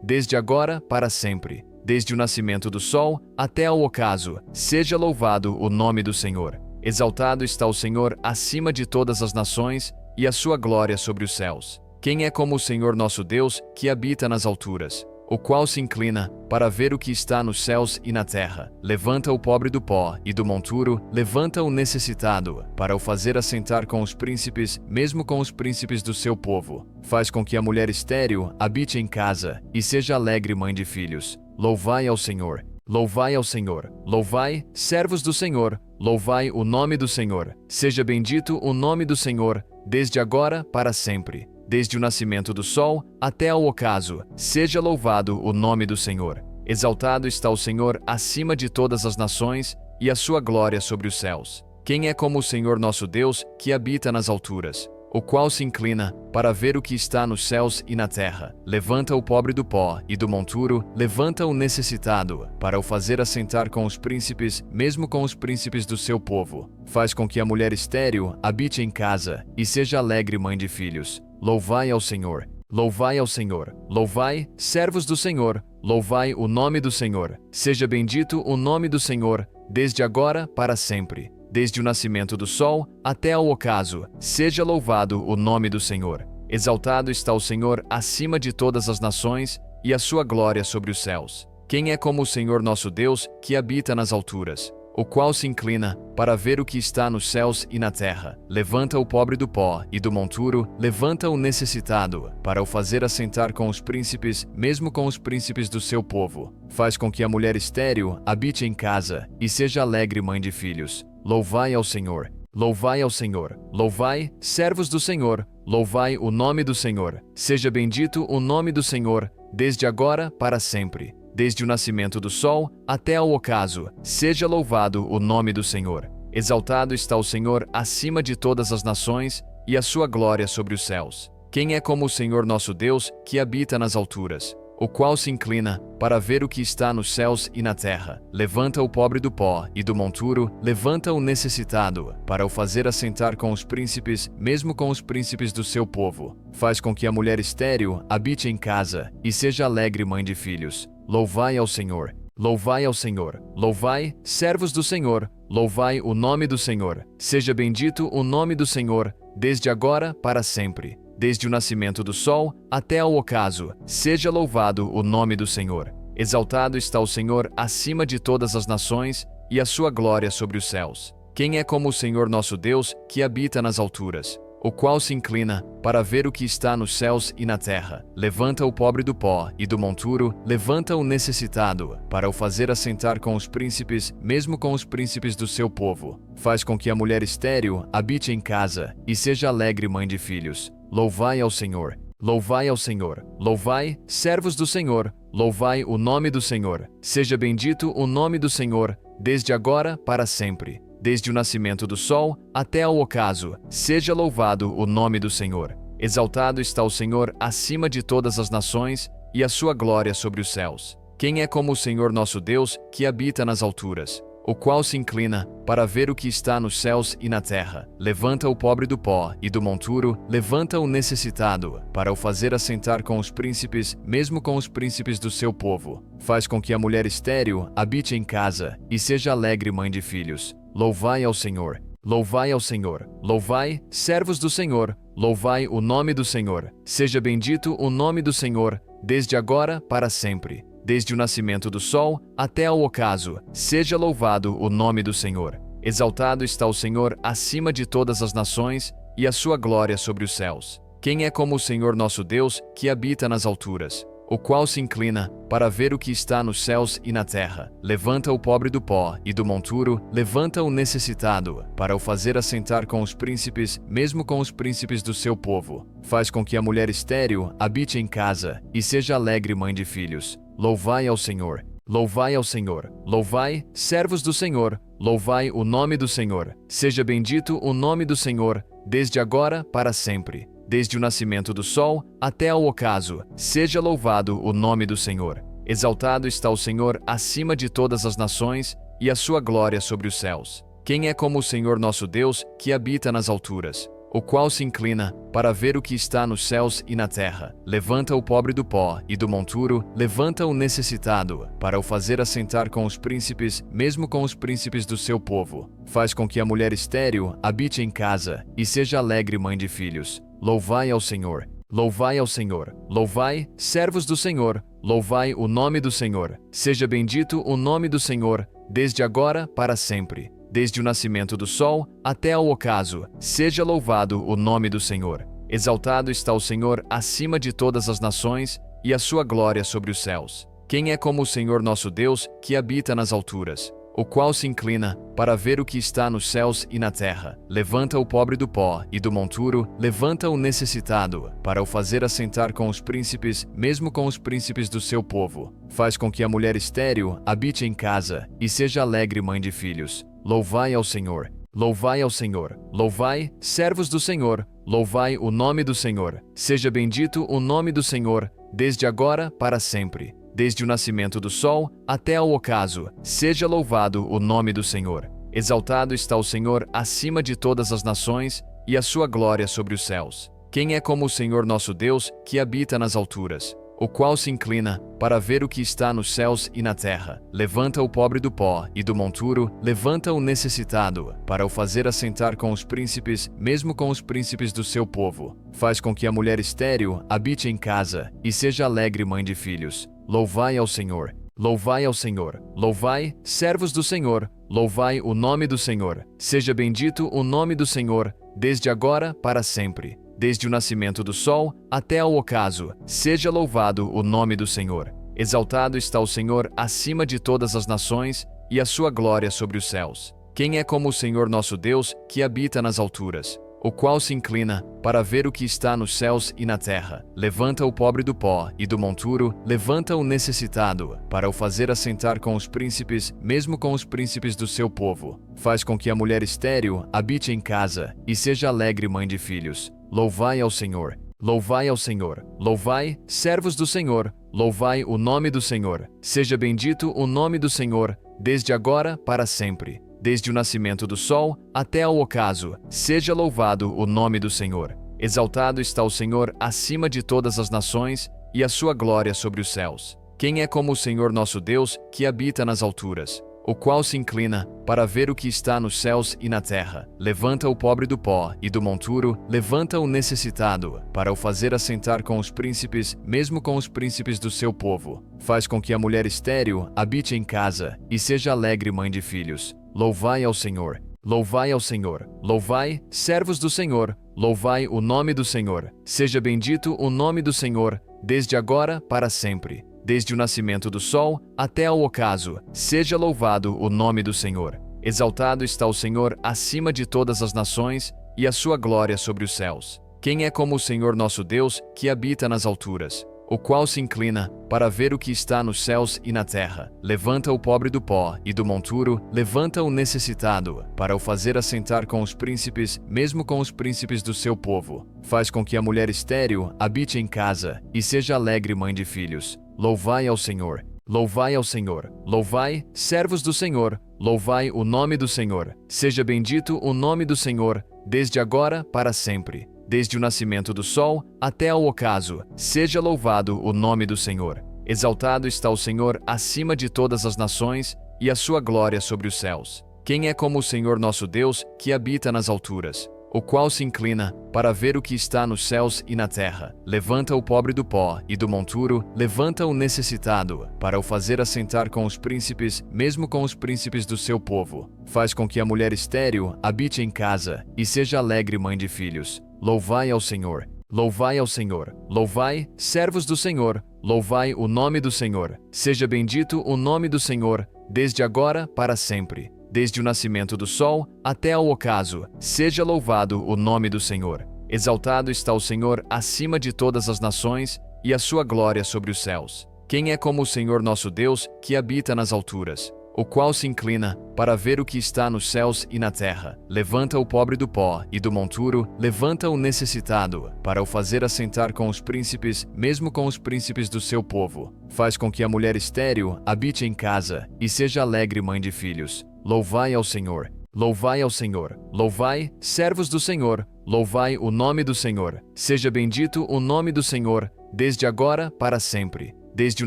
desde agora para sempre. Desde o nascimento do sol até ao ocaso, seja louvado o nome do Senhor. Exaltado está o Senhor acima de todas as nações, e a sua glória sobre os céus. Quem é como o Senhor nosso Deus, que habita nas alturas, o qual se inclina para ver o que está nos céus e na terra? Levanta o pobre do pó e do monturo, levanta o necessitado, para o fazer assentar com os príncipes, mesmo com os príncipes do seu povo. Faz com que a mulher estéril habite em casa, e seja alegre mãe de filhos. Louvai ao Senhor. Louvai ao Senhor. Louvai, servos do Senhor, louvai o nome do Senhor. Seja bendito o nome do Senhor, desde agora para sempre. Desde o nascimento do sol até ao ocaso, seja louvado o nome do Senhor. Exaltado está o Senhor acima de todas as nações, e a sua glória sobre os céus. Quem é como o Senhor nosso Deus, que habita nas alturas, o qual se inclina para ver o que está nos céus e na terra? Levanta o pobre do pó e do monturo, levanta o necessitado, para o fazer assentar com os príncipes, mesmo com os príncipes do seu povo. Faz com que a mulher estéril habite em casa, e seja alegre mãe de filhos. Louvai ao Senhor. Louvai ao Senhor. Louvai, servos do Senhor, louvai o nome do Senhor. Seja bendito o nome do Senhor, desde agora para sempre. Desde o nascimento do sol até ao ocaso, seja louvado o nome do Senhor. Exaltado está o Senhor acima de todas as nações, e a sua glória sobre os céus. Quem é como o Senhor nosso Deus, que habita nas alturas, o qual se inclina para ver o que está nos céus e na terra? Levanta o pobre do pó e do monturo, levanta o necessitado, para o fazer assentar com os príncipes, mesmo com os príncipes do seu povo. Faz com que a mulher estéril habite em casa, e seja alegre mãe de filhos. Louvai ao Senhor. Louvai ao Senhor. Louvai, servos do Senhor, louvai o nome do Senhor. Seja bendito o nome do Senhor, desde agora para sempre. Desde o nascimento do sol até ao ocaso, seja louvado o nome do Senhor. Exaltado está o Senhor acima de todas as nações, e a sua glória sobre os céus. Quem é como o Senhor nosso Deus, que habita nas alturas, o qual se inclina para ver o que está nos céus e na terra? Levanta o pobre do pó e do monturo, levanta o necessitado, para o fazer assentar com os príncipes, mesmo com os príncipes do seu povo. Faz com que a mulher estéril habite em casa, e seja alegre mãe de filhos. Louvai ao Senhor. Louvai ao Senhor. Louvai, servos do Senhor, louvai o nome do Senhor. Seja bendito o nome do Senhor, desde agora para sempre. Desde o nascimento do sol até ao ocaso, seja louvado o nome do Senhor. Exaltado está o Senhor acima de todas as nações, e a sua glória sobre os céus. Quem é como o Senhor nosso Deus, que habita nas alturas, o qual se inclina para ver o que está nos céus e na terra? Levanta o pobre do pó e do monturo, levanta o necessitado, para o fazer assentar com os príncipes, mesmo com os príncipes do seu povo. Faz com que a mulher estéril habite em casa, e seja alegre mãe de filhos. Louvai ao Senhor. Louvai ao Senhor. Louvai, servos do Senhor, louvai o nome do Senhor. Seja bendito o nome do Senhor, desde agora para sempre. Desde o nascimento do sol até ao ocaso, seja louvado o nome do Senhor. Exaltado está o Senhor acima de todas as nações, e a sua glória sobre os céus. Quem é como o Senhor nosso Deus, que habita nas alturas, o qual se inclina para ver o que está nos céus e na terra? Levanta o pobre do pó e do monturo, levanta o necessitado, para o fazer assentar com os príncipes, mesmo com os príncipes do seu povo. Faz com que a mulher estéril habite em casa, e seja alegre mãe de filhos. Louvai ao Senhor. Louvai ao Senhor. Louvai, servos do Senhor, louvai o nome do Senhor. Seja bendito o nome do Senhor, desde agora para sempre. Desde o nascimento do sol até ao ocaso, seja louvado o nome do Senhor. Exaltado está o Senhor acima de todas as nações, e a sua glória sobre os céus. Quem é como o Senhor nosso Deus, que habita nas alturas, o qual se inclina para ver o que está nos céus e na terra? Levanta o pobre do pó e do monturo, levanta o necessitado, para o fazer assentar com os príncipes, mesmo com os príncipes do seu povo. Faz com que a mulher estéril habite em casa, e seja alegre mãe de filhos. Louvai ao Senhor. Louvai ao Senhor. Louvai, servos do Senhor, louvai o nome do Senhor. Seja bendito o nome do Senhor, desde agora para sempre. Desde o nascimento do sol até ao ocaso, seja louvado o nome do Senhor. Exaltado está o Senhor acima de todas as nações, e a sua glória sobre os céus. Quem é como o Senhor nosso Deus, que habita nas alturas, o qual se inclina para ver o que está nos céus e na terra? Levanta o pobre do pó e do monturo, levanta o necessitado, para o fazer assentar com os príncipes, mesmo com os príncipes do seu povo. Faz com que a mulher estéril habite em casa, e seja alegre mãe de filhos. Louvai ao Senhor. Louvai ao Senhor. Louvai, servos do Senhor, louvai o nome do Senhor. Seja bendito o nome do Senhor, desde agora para sempre. Desde o nascimento do sol até ao ocaso, seja louvado o nome do Senhor. Exaltado está o Senhor acima de todas as nações, e a sua glória sobre os céus. Quem é como o Senhor nosso Deus, que habita nas alturas, o qual se inclina para ver o que está nos céus e na terra? Levanta o pobre do pó e do monturo, levanta o necessitado, para o fazer assentar com os príncipes, mesmo com os príncipes do seu povo. Faz com que a mulher estéril habite em casa, e seja alegre mãe de filhos. Louvai ao Senhor. Louvai ao Senhor. Louvai, servos do Senhor, louvai o nome do Senhor. Seja bendito o nome do Senhor, desde agora para sempre. Desde o nascimento do sol até ao ocaso, seja louvado o nome do Senhor. Exaltado está o Senhor acima de todas as nações, e a sua glória sobre os céus. Quem é como o Senhor nosso Deus, que habita nas alturas, o qual se inclina para ver o que está nos céus e na terra? Levanta o pobre do pó e do monturo, levanta o necessitado, para o fazer assentar com os príncipes, mesmo com os príncipes do seu povo. Faz com que a mulher estéril habite em casa, e seja alegre mãe de filhos. Louvai ao Senhor. Louvai ao Senhor. Louvai, servos do Senhor, louvai o nome do Senhor. Seja bendito o nome do Senhor, desde agora para sempre. Desde o nascimento do sol até ao ocaso, seja louvado o nome do Senhor. Exaltado está o Senhor acima de todas as nações, e a sua glória sobre os céus. Quem é como o Senhor nosso Deus, que habita nas alturas, o qual se inclina para ver o que está nos céus e na terra? Levanta o pobre do pó e do monturo, levanta o necessitado, para o fazer assentar com os príncipes, mesmo com os príncipes do seu povo. Faz com que a mulher estéril habite em casa, e seja alegre mãe de filhos. Louvai ao Senhor. Louvai ao Senhor. Louvai, servos do Senhor, louvai o nome do Senhor. Seja bendito o nome do Senhor, desde agora para sempre. Desde o nascimento do sol até ao ocaso, seja louvado o nome do Senhor. Exaltado está o Senhor acima de todas as nações, e a sua glória sobre os céus. Quem é como o Senhor nosso Deus, que habita nas alturas, o qual se inclina para ver o que está nos céus e na terra? Levanta o pobre do pó e do monturo, levanta o necessitado, para o fazer assentar com os príncipes, mesmo com os príncipes do seu povo. Faz com que a mulher estéril habite em casa, e seja alegre mãe de filhos. Louvai ao Senhor. Louvai ao Senhor. Louvai, servos do Senhor, louvai o nome do Senhor. Seja bendito o nome do Senhor, desde agora para sempre. Desde o nascimento do sol até ao ocaso, seja louvado o nome do Senhor. Exaltado está o Senhor acima de todas as nações, e a sua glória sobre os céus. Quem é como o Senhor nosso Deus, que habita nas alturas, o qual se inclina para ver o que está nos céus e na terra? Levanta o pobre do pó e do monturo, levanta o necessitado, para o fazer assentar com os príncipes, mesmo com os príncipes do seu povo. Faz com que a mulher estéril habite em casa, e seja alegre mãe de filhos. Louvai ao Senhor. Louvai ao Senhor. Louvai, servos do Senhor, louvai o nome do Senhor. Seja bendito o nome do Senhor, desde agora para sempre. Desde o nascimento do sol até ao ocaso, seja louvado o nome do Senhor. Exaltado está o Senhor acima de todas as nações, e a sua glória sobre os céus. Quem é como o Senhor nosso Deus, que habita nas alturas, o qual se inclina para ver o que está nos céus e na terra? Levanta o pobre do pó e do monturo, levanta o necessitado, para o fazer assentar com os príncipes, mesmo com os príncipes do seu povo. Faz com que a mulher estéril habite em casa, e seja alegre mãe de filhos. Louvai ao Senhor. Louvai ao Senhor. Louvai, servos do Senhor, louvai o nome do Senhor. Seja bendito o nome do Senhor, desde agora para sempre. Desde o nascimento do sol até ao ocaso, seja louvado o nome do Senhor. Exaltado está o Senhor acima de todas as nações, e a sua glória sobre os céus. Quem é como o Senhor nosso Deus, que habita nas alturas, o qual se inclina para ver o que está nos céus e na terra? Levanta o pobre do pó e do monturo, levanta o necessitado, para o fazer assentar com os príncipes, mesmo com os príncipes do seu povo. Faz com que a mulher estéril habite em casa, e seja alegre mãe de filhos. Louvai ao Senhor. Louvai ao Senhor. Louvai, servos do Senhor, louvai o nome do Senhor. Seja bendito o nome do Senhor, desde agora para sempre. Desde o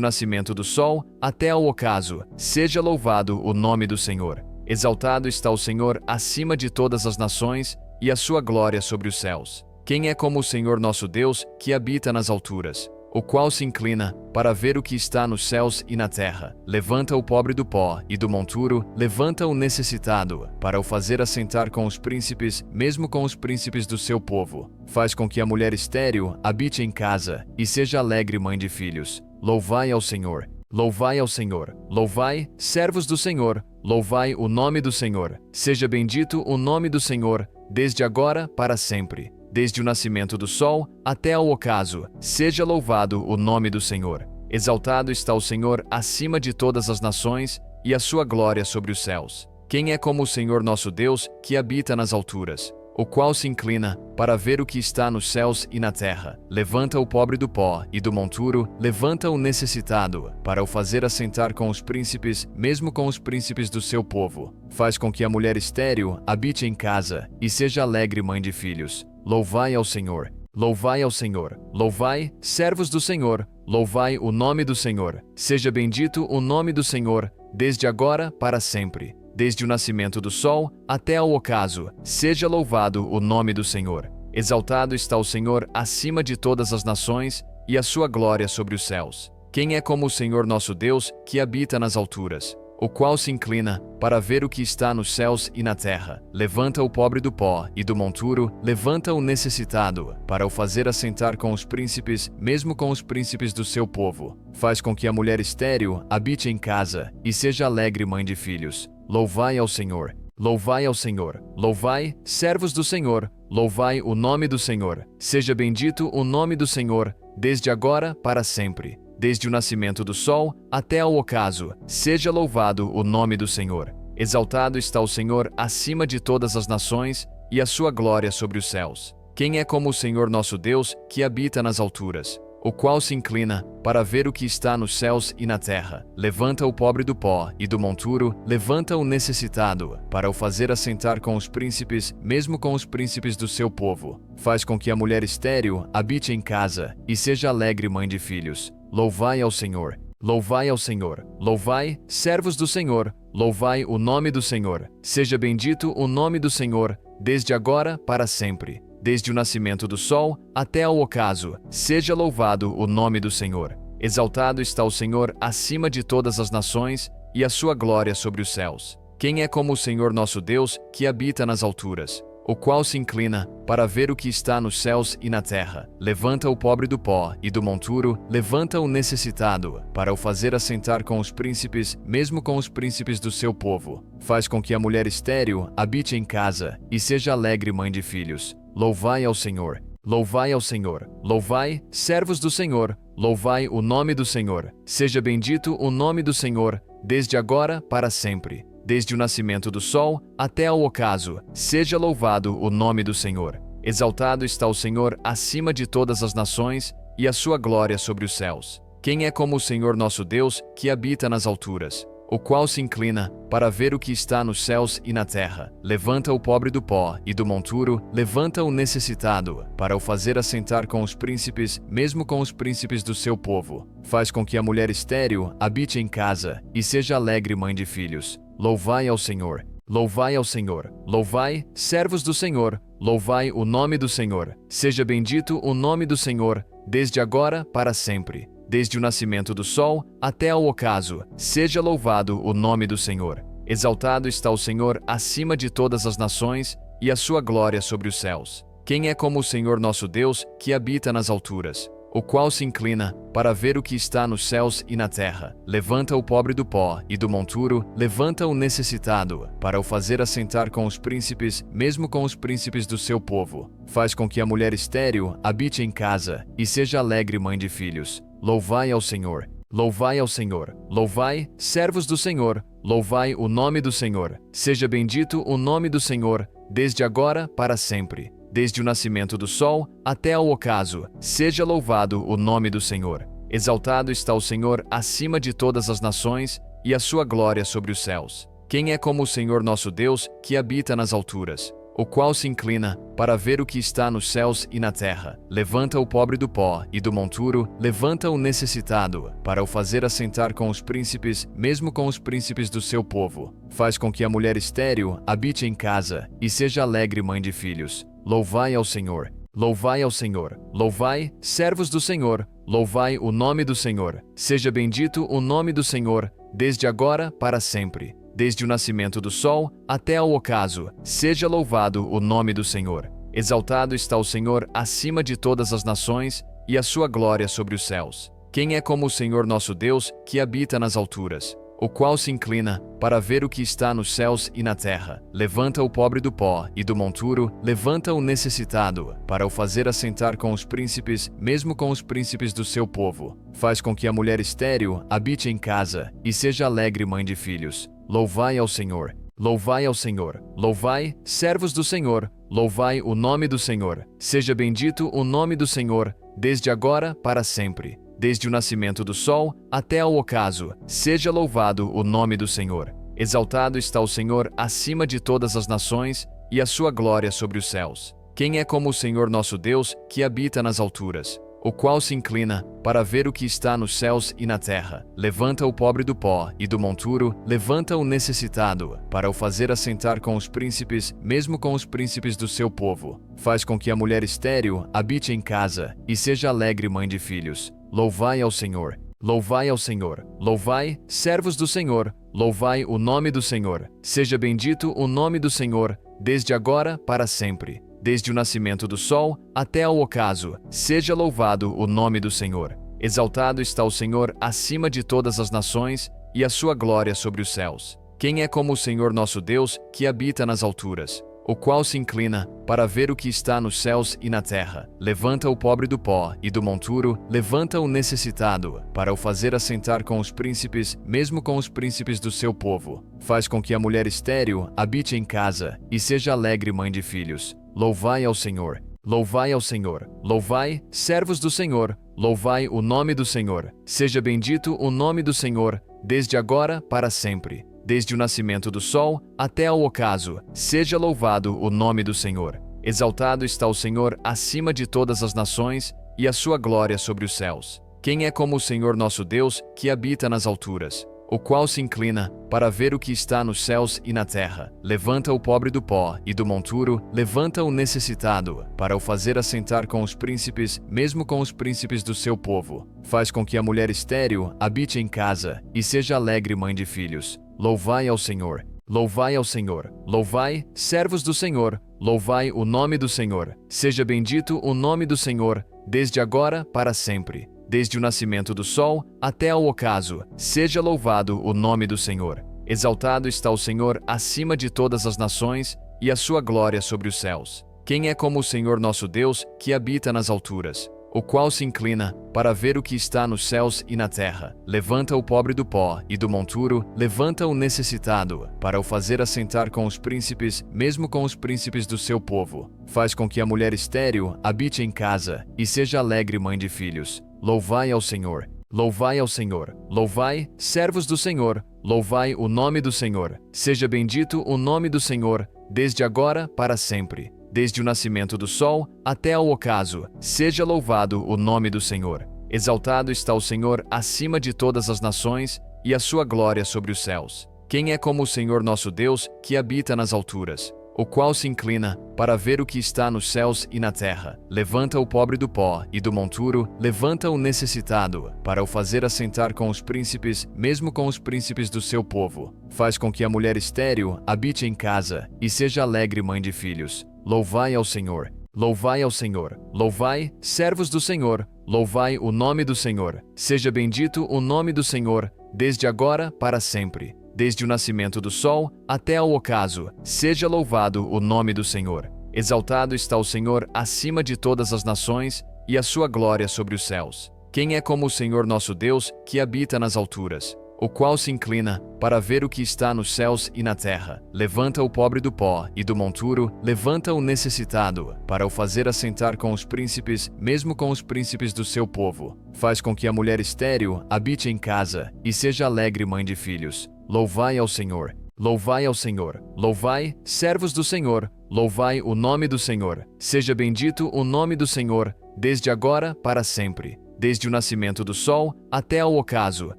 nascimento do sol até ao ocaso, seja louvado o nome do Senhor. Exaltado está o Senhor acima de todas as nações, e a sua glória sobre os céus. Quem é como o Senhor nosso Deus, que habita nas alturas, o qual se inclina para ver o que está nos céus e na terra? Levanta o pobre do pó e do monturo, levanta o necessitado, para o fazer assentar com os príncipes, mesmo com os príncipes do seu povo. Faz com que a mulher estéril habite em casa, e seja alegre mãe de filhos. Louvai ao Senhor. Louvai ao Senhor. Louvai, servos do Senhor, louvai o nome do Senhor. Seja bendito o nome do Senhor, desde agora para sempre. Desde o nascimento do sol até ao ocaso, seja louvado o nome do Senhor. Exaltado está o Senhor acima de todas as nações, e a sua glória sobre os céus. Quem é como o Senhor nosso Deus, que habita nas alturas, o qual se inclina para ver o que está nos céus e na terra? Levanta o pobre do pó e do monturo, levanta o necessitado, para o fazer assentar com os príncipes, mesmo com os príncipes do seu povo. Faz com que a mulher estéril habite em casa, e seja alegre mãe de filhos. Louvai ao Senhor. Louvai ao Senhor. Louvai, servos do Senhor, louvai o nome do Senhor. Seja bendito o nome do Senhor, desde agora para sempre. Desde o nascimento do sol até ao ocaso, seja louvado o nome do Senhor. Exaltado está o Senhor acima de todas as nações, e a sua glória sobre os céus. Quem é como o Senhor nosso Deus, que habita nas alturas, o qual se inclina para ver o que está nos céus e na terra? Levanta o pobre do pó e do monturo, levanta o necessitado, para o fazer assentar com os príncipes, mesmo com os príncipes do seu povo. Faz com que a mulher estéril habite em casa, e seja alegre mãe de filhos. Louvai ao Senhor. Louvai ao Senhor. Louvai, servos do Senhor, louvai o nome do Senhor. Seja bendito o nome do Senhor, desde agora para sempre. Desde o nascimento do sol até ao ocaso, seja louvado o nome do Senhor. Exaltado está o Senhor acima de todas as nações, e a sua glória sobre os céus. Quem é como o Senhor nosso Deus, que habita nas alturas, o qual se inclina para ver o que está nos céus e na terra? Levanta o pobre do pó e do monturo, levanta o necessitado, para o fazer assentar com os príncipes, mesmo com os príncipes do seu povo. Faz com que a mulher estéril habite em casa, e seja alegre mãe de filhos. Louvai ao Senhor. Louvai ao Senhor. Louvai, servos do Senhor, louvai o nome do Senhor. Seja bendito o nome do Senhor, desde agora para sempre. Desde o nascimento do sol até ao ocaso, seja louvado o nome do Senhor. Exaltado está o Senhor acima de todas as nações, e a sua glória sobre os céus. Quem é como o Senhor nosso Deus, que habita nas alturas, o qual se inclina para ver o que está nos céus e na terra? Levanta o pobre do pó e do monturo, levanta o necessitado, para o fazer assentar com os príncipes, mesmo com os príncipes do seu povo. Faz com que a mulher estéril habite em casa, e seja alegre mãe de filhos. Louvai ao Senhor. Louvai ao Senhor. Louvai, servos do Senhor, louvai o nome do Senhor. Seja bendito o nome do Senhor, desde agora para sempre. Desde o nascimento do sol até ao ocaso, seja louvado o nome do Senhor. Exaltado está o Senhor acima de todas as nações, e a sua glória sobre os céus. Quem é como o Senhor nosso Deus, que habita nas alturas, o qual se inclina para ver o que está nos céus e na terra? Levanta o pobre do pó e do monturo, levanta o necessitado, para o fazer assentar com os príncipes, mesmo com os príncipes do seu povo. Faz com que a mulher estéril habite em casa, e seja alegre mãe de filhos. Louvai ao Senhor. Louvai ao Senhor. Louvai, servos do Senhor, louvai o nome do Senhor. Seja bendito o nome do Senhor, desde agora para sempre. Desde o nascimento do sol até ao ocaso, seja louvado o nome do Senhor. Exaltado está o Senhor acima de todas as nações, e a sua glória sobre os céus. Quem é como o Senhor nosso Deus, que habita nas alturas, o qual se inclina para ver o que está nos céus e na terra? Levanta o pobre do pó e do monturo, levanta o necessitado, para o fazer assentar com os príncipes, mesmo com os príncipes do seu povo. Faz com que a mulher estéril habite em casa, e seja alegre mãe de filhos. Louvai ao Senhor. Louvai ao Senhor. Louvai, servos do Senhor, louvai o nome do Senhor. Seja bendito o nome do Senhor, desde agora para sempre. Desde o nascimento do sol até ao ocaso, seja louvado o nome do Senhor. Exaltado está o Senhor acima de todas as nações, e a sua glória sobre os céus. Quem é como o Senhor nosso Deus, que habita nas alturas, o qual se inclina para ver o que está nos céus e na terra? Levanta o pobre do pó e do monturo, levanta o necessitado, para o fazer assentar com os príncipes, mesmo com os príncipes do seu povo. Faz com que a mulher estéril habite em casa, e seja alegre mãe de filhos. Louvai ao Senhor. Louvai ao Senhor. Louvai, servos do Senhor, louvai o nome do Senhor. Seja bendito o nome do Senhor, desde agora para sempre. Desde o nascimento do sol até ao ocaso, seja louvado o nome do Senhor. Exaltado está o Senhor acima de todas as nações, e a sua glória sobre os céus. Quem é como o Senhor nosso Deus, que habita nas alturas, o qual se inclina para ver o que está nos céus e na terra? Levanta o pobre do pó e do monturo, levanta o necessitado, para o fazer assentar com os príncipes, mesmo com os príncipes do seu povo. Faz com que a mulher estéril habite em casa, e seja alegre mãe de filhos. Louvai ao Senhor. Louvai ao Senhor. Louvai, servos do Senhor, louvai o nome do Senhor. Seja bendito o nome do Senhor, desde agora para sempre. Desde o nascimento do sol até ao ocaso, seja louvado o nome do Senhor. Exaltado está o Senhor acima de todas as nações, e a sua glória sobre os céus. Quem é como o Senhor nosso Deus, que habita nas alturas, o qual se inclina para ver o que está nos céus e na terra? Levanta o pobre do pó e do monturo, levanta o necessitado, para o fazer assentar com os príncipes, mesmo com os príncipes do seu povo. Faz com que a mulher estéril habite em casa, e seja alegre mãe de filhos. Louvai ao Senhor. Louvai ao Senhor. Louvai, servos do Senhor, louvai o nome do Senhor. Seja bendito o nome do Senhor, desde agora para sempre. Desde o nascimento do sol até ao ocaso, seja louvado o nome do Senhor. Exaltado está o Senhor acima de todas as nações, e a sua glória sobre os céus. Quem é como o Senhor nosso Deus, que habita nas alturas, o qual se inclina para ver o que está nos céus e na terra? Levanta o pobre do pó e do monturo, levanta o necessitado, para o fazer assentar com os príncipes, mesmo com os príncipes do seu povo. Faz com que a mulher estéril habite em casa, e seja alegre mãe de filhos. Louvai ao Senhor. Louvai ao Senhor. Louvai, servos do Senhor, louvai o nome do Senhor. Seja bendito o nome do Senhor, desde agora para sempre. Desde o nascimento do sol até ao ocaso, seja louvado o nome do Senhor. Exaltado está o Senhor acima de todas as nações, e a sua glória sobre os céus. Quem é como o Senhor nosso Deus, que habita nas alturas, o qual se inclina para ver o que está nos céus e na terra? Levanta o pobre do pó e do monturo, levanta o necessitado, para o fazer assentar com os príncipes, mesmo com os príncipes do seu povo. Faz com que a mulher estéril habite em casa, e seja alegre mãe de filhos. Louvai ao Senhor. Louvai ao Senhor. Louvai, servos do Senhor, louvai o nome do Senhor. Seja bendito o nome do Senhor, desde agora para sempre. Desde o nascimento do sol até ao ocaso, seja louvado o nome do Senhor. Exaltado está o Senhor acima de todas as nações, e a sua glória sobre os céus. Quem é como o Senhor nosso Deus, que habita nas alturas, o qual se inclina para ver o que está nos céus e na terra? Levanta o pobre do pó e do monturo, levanta o necessitado, para o fazer assentar com os príncipes, mesmo com os príncipes do seu povo. Faz com que a mulher estéril habite em casa, e seja alegre mãe de filhos. Louvai ao Senhor. Louvai ao Senhor. Louvai, servos do Senhor, louvai o nome do Senhor. Seja bendito o nome do Senhor, desde agora para sempre. Desde o nascimento do sol até ao ocaso, seja louvado o nome do Senhor. Exaltado está o Senhor acima de todas as nações, e a sua glória sobre os céus. Quem é como o Senhor nosso Deus, que habita nas alturas, o qual se inclina para ver o que está nos céus e na terra? Levanta o pobre do pó e do monturo, levanta o necessitado, para o fazer assentar com os príncipes, mesmo com os príncipes do seu povo. Faz com que a mulher estéril habite em casa, e seja alegre mãe de filhos. Louvai ao Senhor. Louvai ao Senhor. Louvai, servos do Senhor, louvai o nome do Senhor. Seja bendito o nome do Senhor, desde agora para sempre. Desde o nascimento do sol até ao ocaso, seja louvado o nome do Senhor. Exaltado está o Senhor acima de todas as nações, e a sua glória sobre os céus. Quem é como o Senhor nosso Deus, que habita nas alturas, o qual se inclina para ver o que está nos céus e na terra? Levanta o pobre do pó e do monturo, levanta o necessitado, para o fazer assentar com os príncipes, mesmo com os príncipes do seu povo. Faz com que a mulher estéril habite em casa, e seja alegre mãe de filhos. Louvai ao Senhor. Louvai ao Senhor. Louvai, servos do Senhor, louvai o nome do Senhor. Seja bendito o nome do Senhor, desde agora para sempre. Desde o nascimento do sol até ao ocaso,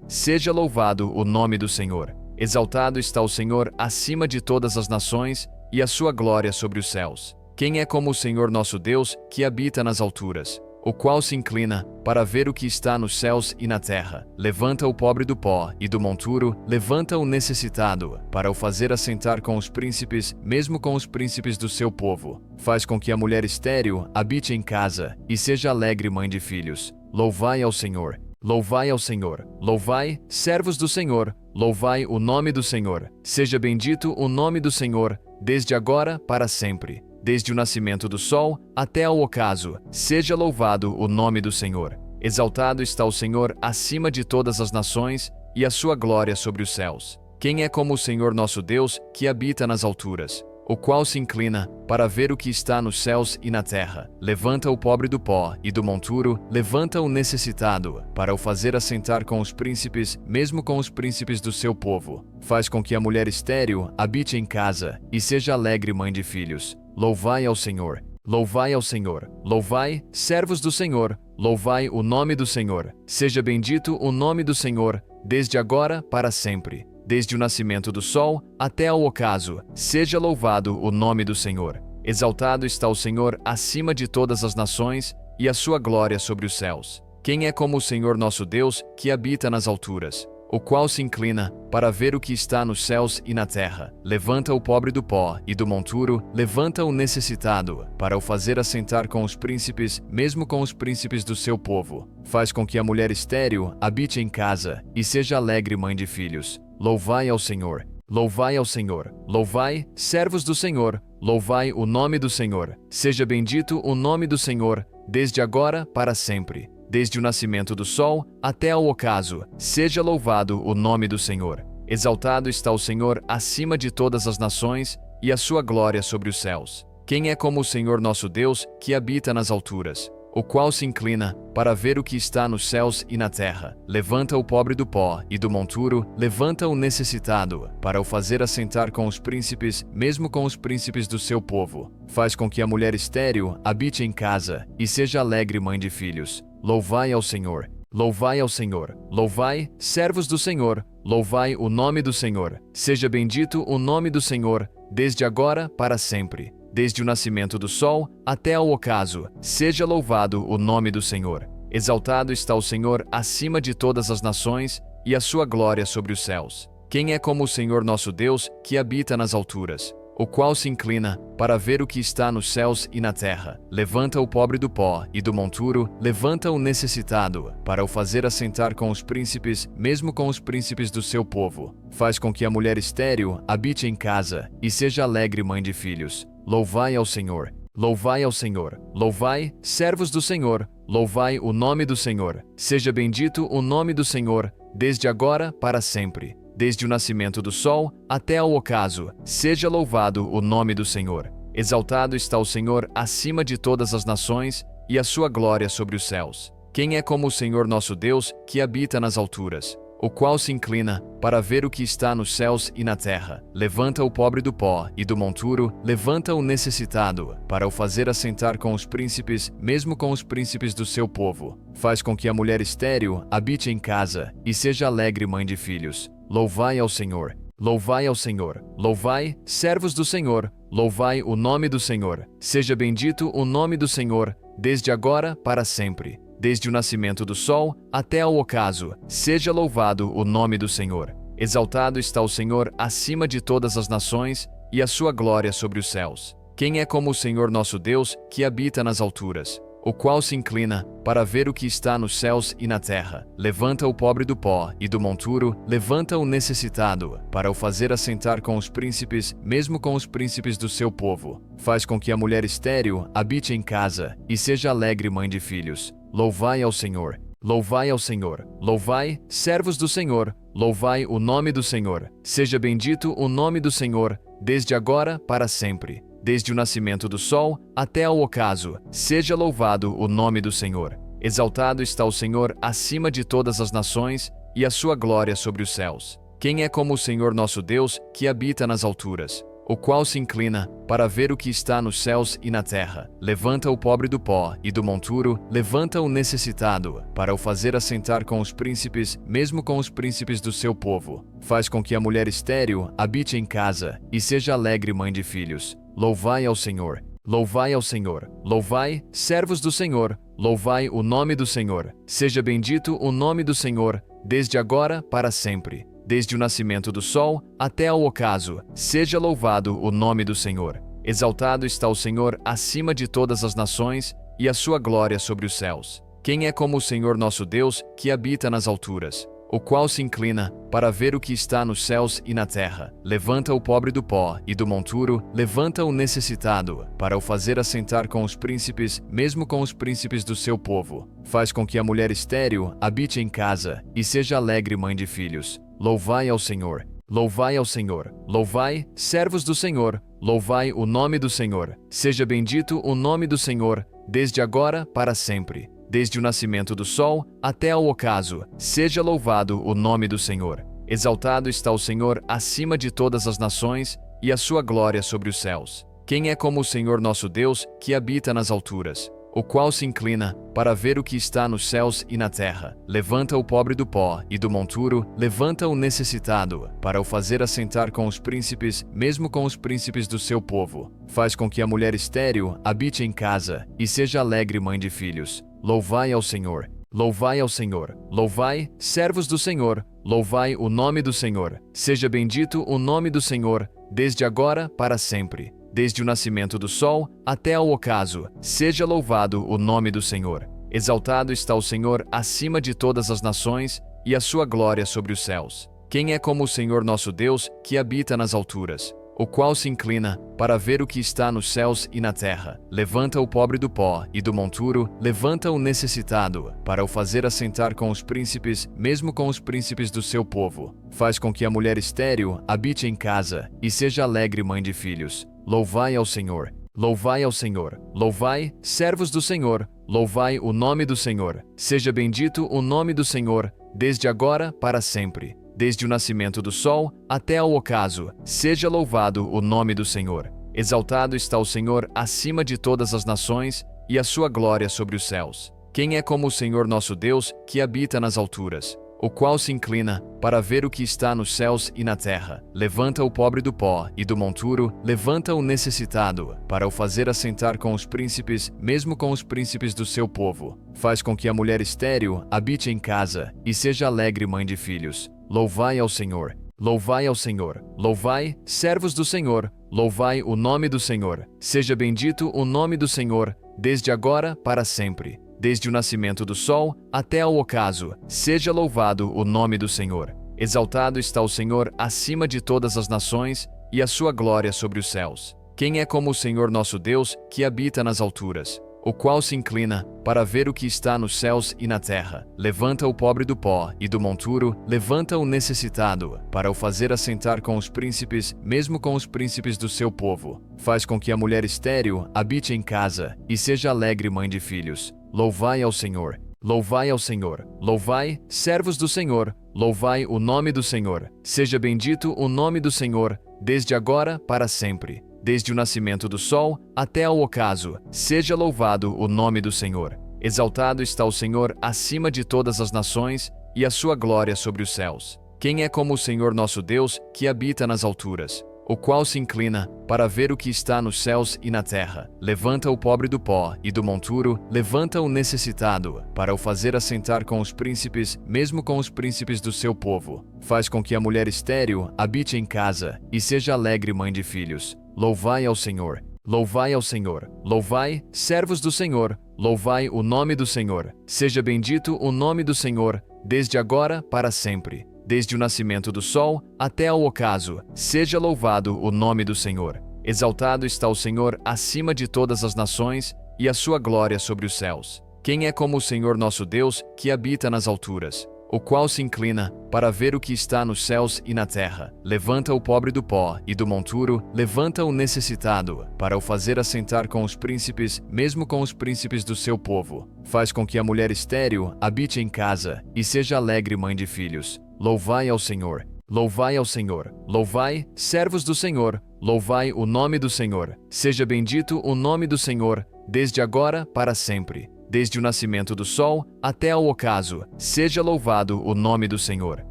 seja louvado o nome do Senhor. Exaltado está o Senhor acima de todas as nações, e a sua glória sobre os céus. Quem é como o Senhor nosso Deus, que habita nas alturas, o qual se inclina para ver o que está nos céus e na terra? Levanta o pobre do pó e do monturo, levanta o necessitado, para o fazer assentar com os príncipes, mesmo com os príncipes do seu povo. Faz com que a mulher estéril habite em casa, e seja alegre mãe de filhos. Louvai ao Senhor. Louvai ao Senhor. Louvai, servos do Senhor, louvai o nome do Senhor. Seja bendito o nome do Senhor, desde agora para sempre. Desde o nascimento do sol até ao ocaso, seja louvado o nome do Senhor. Exaltado está o Senhor acima de todas as nações, e a sua glória sobre os céus. Quem é como o Senhor nosso Deus, que habita nas alturas, o qual se inclina para ver o que está nos céus e na terra? Levanta o pobre do pó e do monturo, levanta o necessitado, para o fazer assentar com os príncipes, mesmo com os príncipes do seu povo. Faz com que a mulher estéril habite em casa, e seja alegre mãe de filhos. Louvai ao Senhor. Louvai ao Senhor. Louvai, servos do Senhor, louvai o nome do Senhor. Seja bendito o nome do Senhor, desde agora para sempre. Desde o nascimento do sol até ao ocaso, seja louvado o nome do Senhor. Exaltado está o Senhor acima de todas as nações, e a sua glória sobre os céus. Quem é como o Senhor nosso Deus, que habita nas alturas, o qual se inclina para ver o que está nos céus e na terra? Levanta o pobre do pó e do monturo, levanta o necessitado, para o fazer assentar com os príncipes, mesmo com os príncipes do seu povo. Faz com que a mulher estéril habite em casa, e seja alegre mãe de filhos. Louvai ao Senhor. Louvai ao Senhor. Louvai, servos do Senhor, louvai o nome do Senhor. Seja bendito o nome do Senhor, desde agora para sempre. Desde o nascimento do sol até ao ocaso, seja louvado o nome do Senhor. Exaltado está o Senhor acima de todas as nações, e a sua glória sobre os céus. Quem é como o Senhor nosso Deus, que habita nas alturas, o qual se inclina para ver o que está nos céus e na terra? Levanta o pobre do pó e do monturo, levanta o necessitado, para o fazer assentar com os príncipes, mesmo com os príncipes do seu povo. Faz com que a mulher estéril habite em casa, e seja alegre mãe de filhos. Louvai ao Senhor. Louvai ao Senhor. Louvai, servos do Senhor, louvai o nome do Senhor. Seja bendito o nome do Senhor, desde agora para sempre. Desde o nascimento do sol até ao ocaso, seja louvado o nome do Senhor. Exaltado está o Senhor acima de todas as nações, e a sua glória sobre os céus. Quem é como o Senhor nosso Deus, que habita nas alturas, o qual se inclina para ver o que está nos céus e na terra? Levanta o pobre do pó e do monturo, levanta o necessitado, para o fazer assentar com os príncipes, mesmo com os príncipes do seu povo. Faz com que a mulher estéril habite em casa, e seja alegre mãe de filhos. Louvai ao Senhor. Louvai ao Senhor. Louvai, servos do Senhor, louvai o nome do Senhor. Seja bendito o nome do Senhor, desde agora para sempre. Desde o nascimento do sol até ao ocaso, seja louvado o nome do Senhor. Exaltado está o Senhor acima de todas as nações, e a sua glória sobre os céus. Quem é como o Senhor nosso Deus, que habita nas alturas, o qual se inclina para ver o que está nos céus e na terra? Levanta o pobre do pó e do monturo, levanta o necessitado, para o fazer assentar com os príncipes, mesmo com os príncipes do seu povo. Faz com que a mulher estéril habite em casa, e seja alegre mãe de filhos. Louvai ao Senhor. Louvai ao Senhor. Louvai, servos do Senhor, louvai o nome do Senhor. Seja bendito o nome do Senhor, desde agora para sempre. Desde o nascimento do sol até ao ocaso, seja louvado o nome do Senhor. Exaltado está o Senhor acima de todas as nações, e a sua glória sobre os céus. Quem é como o Senhor nosso Deus, que habita nas alturas, o qual se inclina para ver o que está nos céus e na terra? Levanta o pobre do pó e do monturo, levanta o necessitado, para o fazer assentar com os príncipes, mesmo com os príncipes do seu povo. Faz com que a mulher estéril habite em casa, e seja alegre mãe de filhos. Louvai ao Senhor. Louvai ao Senhor. Louvai, servos do Senhor, louvai o nome do Senhor. Seja bendito o nome do Senhor, desde agora para sempre. Desde o nascimento do sol até ao ocaso, seja louvado o nome do Senhor. Exaltado está o Senhor acima de todas as nações, e a sua glória sobre os céus. Quem é como o Senhor nosso Deus, que habita nas alturas, o qual se inclina para ver o que está nos céus e na terra? Levanta o pobre do pó e do monturo, levanta o necessitado, para o fazer assentar com os príncipes, mesmo com os príncipes do seu povo. Faz com que a mulher estéril habite em casa, e seja alegre mãe de filhos. Louvai ao Senhor. Louvai ao Senhor. Louvai, servos do Senhor, louvai o nome do Senhor. Seja bendito o nome do Senhor, desde agora para sempre. Desde o nascimento do sol até ao ocaso, seja louvado o nome do Senhor. Exaltado está o Senhor acima de todas as nações, e a sua glória sobre os céus. Quem é como o Senhor nosso Deus, que habita nas alturas, o qual se inclina para ver o que está nos céus e na terra? Levanta o pobre do pó e do monturo, levanta o necessitado, para o fazer assentar com os príncipes, mesmo com os príncipes do seu povo. Faz com que a mulher estéril habite em casa, e seja alegre mãe de filhos. Louvai ao Senhor. Louvai ao Senhor. Louvai, servos do Senhor, louvai o nome do Senhor. Seja bendito o nome do Senhor, desde agora para sempre. Desde o nascimento do sol até ao ocaso, seja louvado o nome do Senhor. Exaltado está o Senhor acima de todas as nações, e a sua glória sobre os céus. Quem é como o Senhor nosso Deus, que habita nas alturas, o qual se inclina para ver o que está nos céus e na terra? Levanta o pobre do pó e do monturo, levanta o necessitado, para o fazer assentar com os príncipes, mesmo com os príncipes do seu povo. Faz com que a mulher estéril habite em casa, e seja alegre mãe de filhos. Louvai ao Senhor. Louvai ao Senhor. Louvai, servos do Senhor, louvai o nome do Senhor. Seja bendito o nome do Senhor, desde agora para sempre. Desde o nascimento do sol até ao ocaso, seja louvado o nome do Senhor. Exaltado está o Senhor acima de todas as nações, e a sua glória sobre os céus. Quem é como o Senhor nosso Deus, que habita nas alturas, o qual se inclina para ver o que está nos céus e na terra? Levanta o pobre do pó e do monturo, levanta o necessitado, para o fazer assentar com os príncipes, mesmo com os príncipes do seu povo. Faz com que a mulher estéril habite em casa, e seja alegre mãe de filhos. Louvai ao Senhor. Louvai ao Senhor. Louvai, servos do Senhor, louvai o nome do Senhor. Seja bendito o nome do Senhor, desde agora para sempre. Desde o nascimento do sol até ao ocaso, seja louvado o nome do Senhor. Exaltado está o Senhor acima de todas as nações, e a sua glória sobre os céus. Quem é como o Senhor nosso Deus, que habita nas alturas, o qual se inclina para ver o que está nos céus e na terra? Levanta o pobre do pó e do monturo, levanta o necessitado, para o fazer assentar com os príncipes, mesmo com os príncipes do seu povo. Faz com que a mulher estéril habite em casa, e seja alegre mãe de filhos. Louvai ao Senhor. Louvai ao Senhor. Louvai, servos do Senhor, louvai o nome do Senhor. Seja bendito o nome do Senhor, desde agora para sempre. Desde o nascimento do sol até ao ocaso, seja louvado o nome do Senhor. Exaltado está o Senhor acima de todas as nações, e a sua glória sobre os céus. Quem é como o Senhor nosso Deus, que habita nas alturas, o qual se inclina para ver o que está nos céus e na terra? Levanta o pobre do pó e do monturo, levanta o necessitado, para o fazer assentar com os príncipes, mesmo com os príncipes do seu povo. Faz com que a mulher estéril habite em casa, e seja alegre mãe de filhos. Louvai ao Senhor. Louvai ao Senhor. Louvai, servos do Senhor, louvai o nome do Senhor. Seja bendito o nome do Senhor, desde agora para sempre. Desde o nascimento do sol até ao ocaso, seja louvado o nome do Senhor. Exaltado está o Senhor acima de todas as nações, e a sua glória sobre os céus. Quem é como o Senhor nosso Deus, que habita nas alturas, o qual se inclina para ver o que está nos céus e na terra? Levanta o pobre do pó e do monturo, levanta o necessitado, para o fazer assentar com os príncipes, mesmo com os príncipes do seu povo. Faz com que a mulher estéril habite em casa, e seja alegre mãe de filhos. Louvai ao Senhor. Louvai ao Senhor. Louvai, servos do Senhor, louvai o nome do Senhor. Seja bendito o nome do Senhor, desde agora para sempre. Desde o nascimento do sol até ao ocaso, seja louvado o nome do Senhor. Exaltado está o Senhor acima de todas as nações, e a sua glória sobre os céus. Quem é como o Senhor nosso Deus, que habita nas alturas, o qual se inclina para ver o que está nos céus e na terra? Levanta o pobre do pó e do monturo, levanta o necessitado, para o fazer assentar com os príncipes, mesmo com os príncipes do seu povo. Faz com que a mulher estéril habite em casa, e seja alegre mãe de filhos. Louvai ao Senhor. louvai ao Senhor. Louvai, servos do Senhor, louvai o nome do Senhor. Seja bendito o nome do Senhor, desde agora para sempre. Desde o nascimento do sol até ao ocaso, seja louvado o nome do Senhor.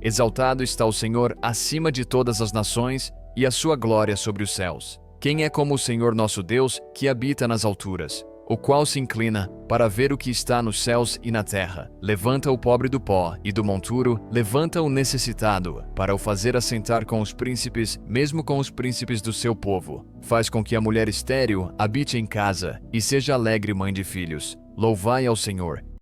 Exaltado está o Senhor acima de todas as nações, e a sua glória sobre os céus. Quem é como o Senhor nosso Deus, que habita nas alturas, o qual se inclina para ver o que está nos céus e na terra? Levanta o pobre do pó e do monturo, levanta o necessitado, para o fazer assentar com os príncipes, mesmo com os príncipes do seu povo. Faz com que a mulher estéril habite em casa, e seja alegre mãe de filhos. Louvai ao Senhor.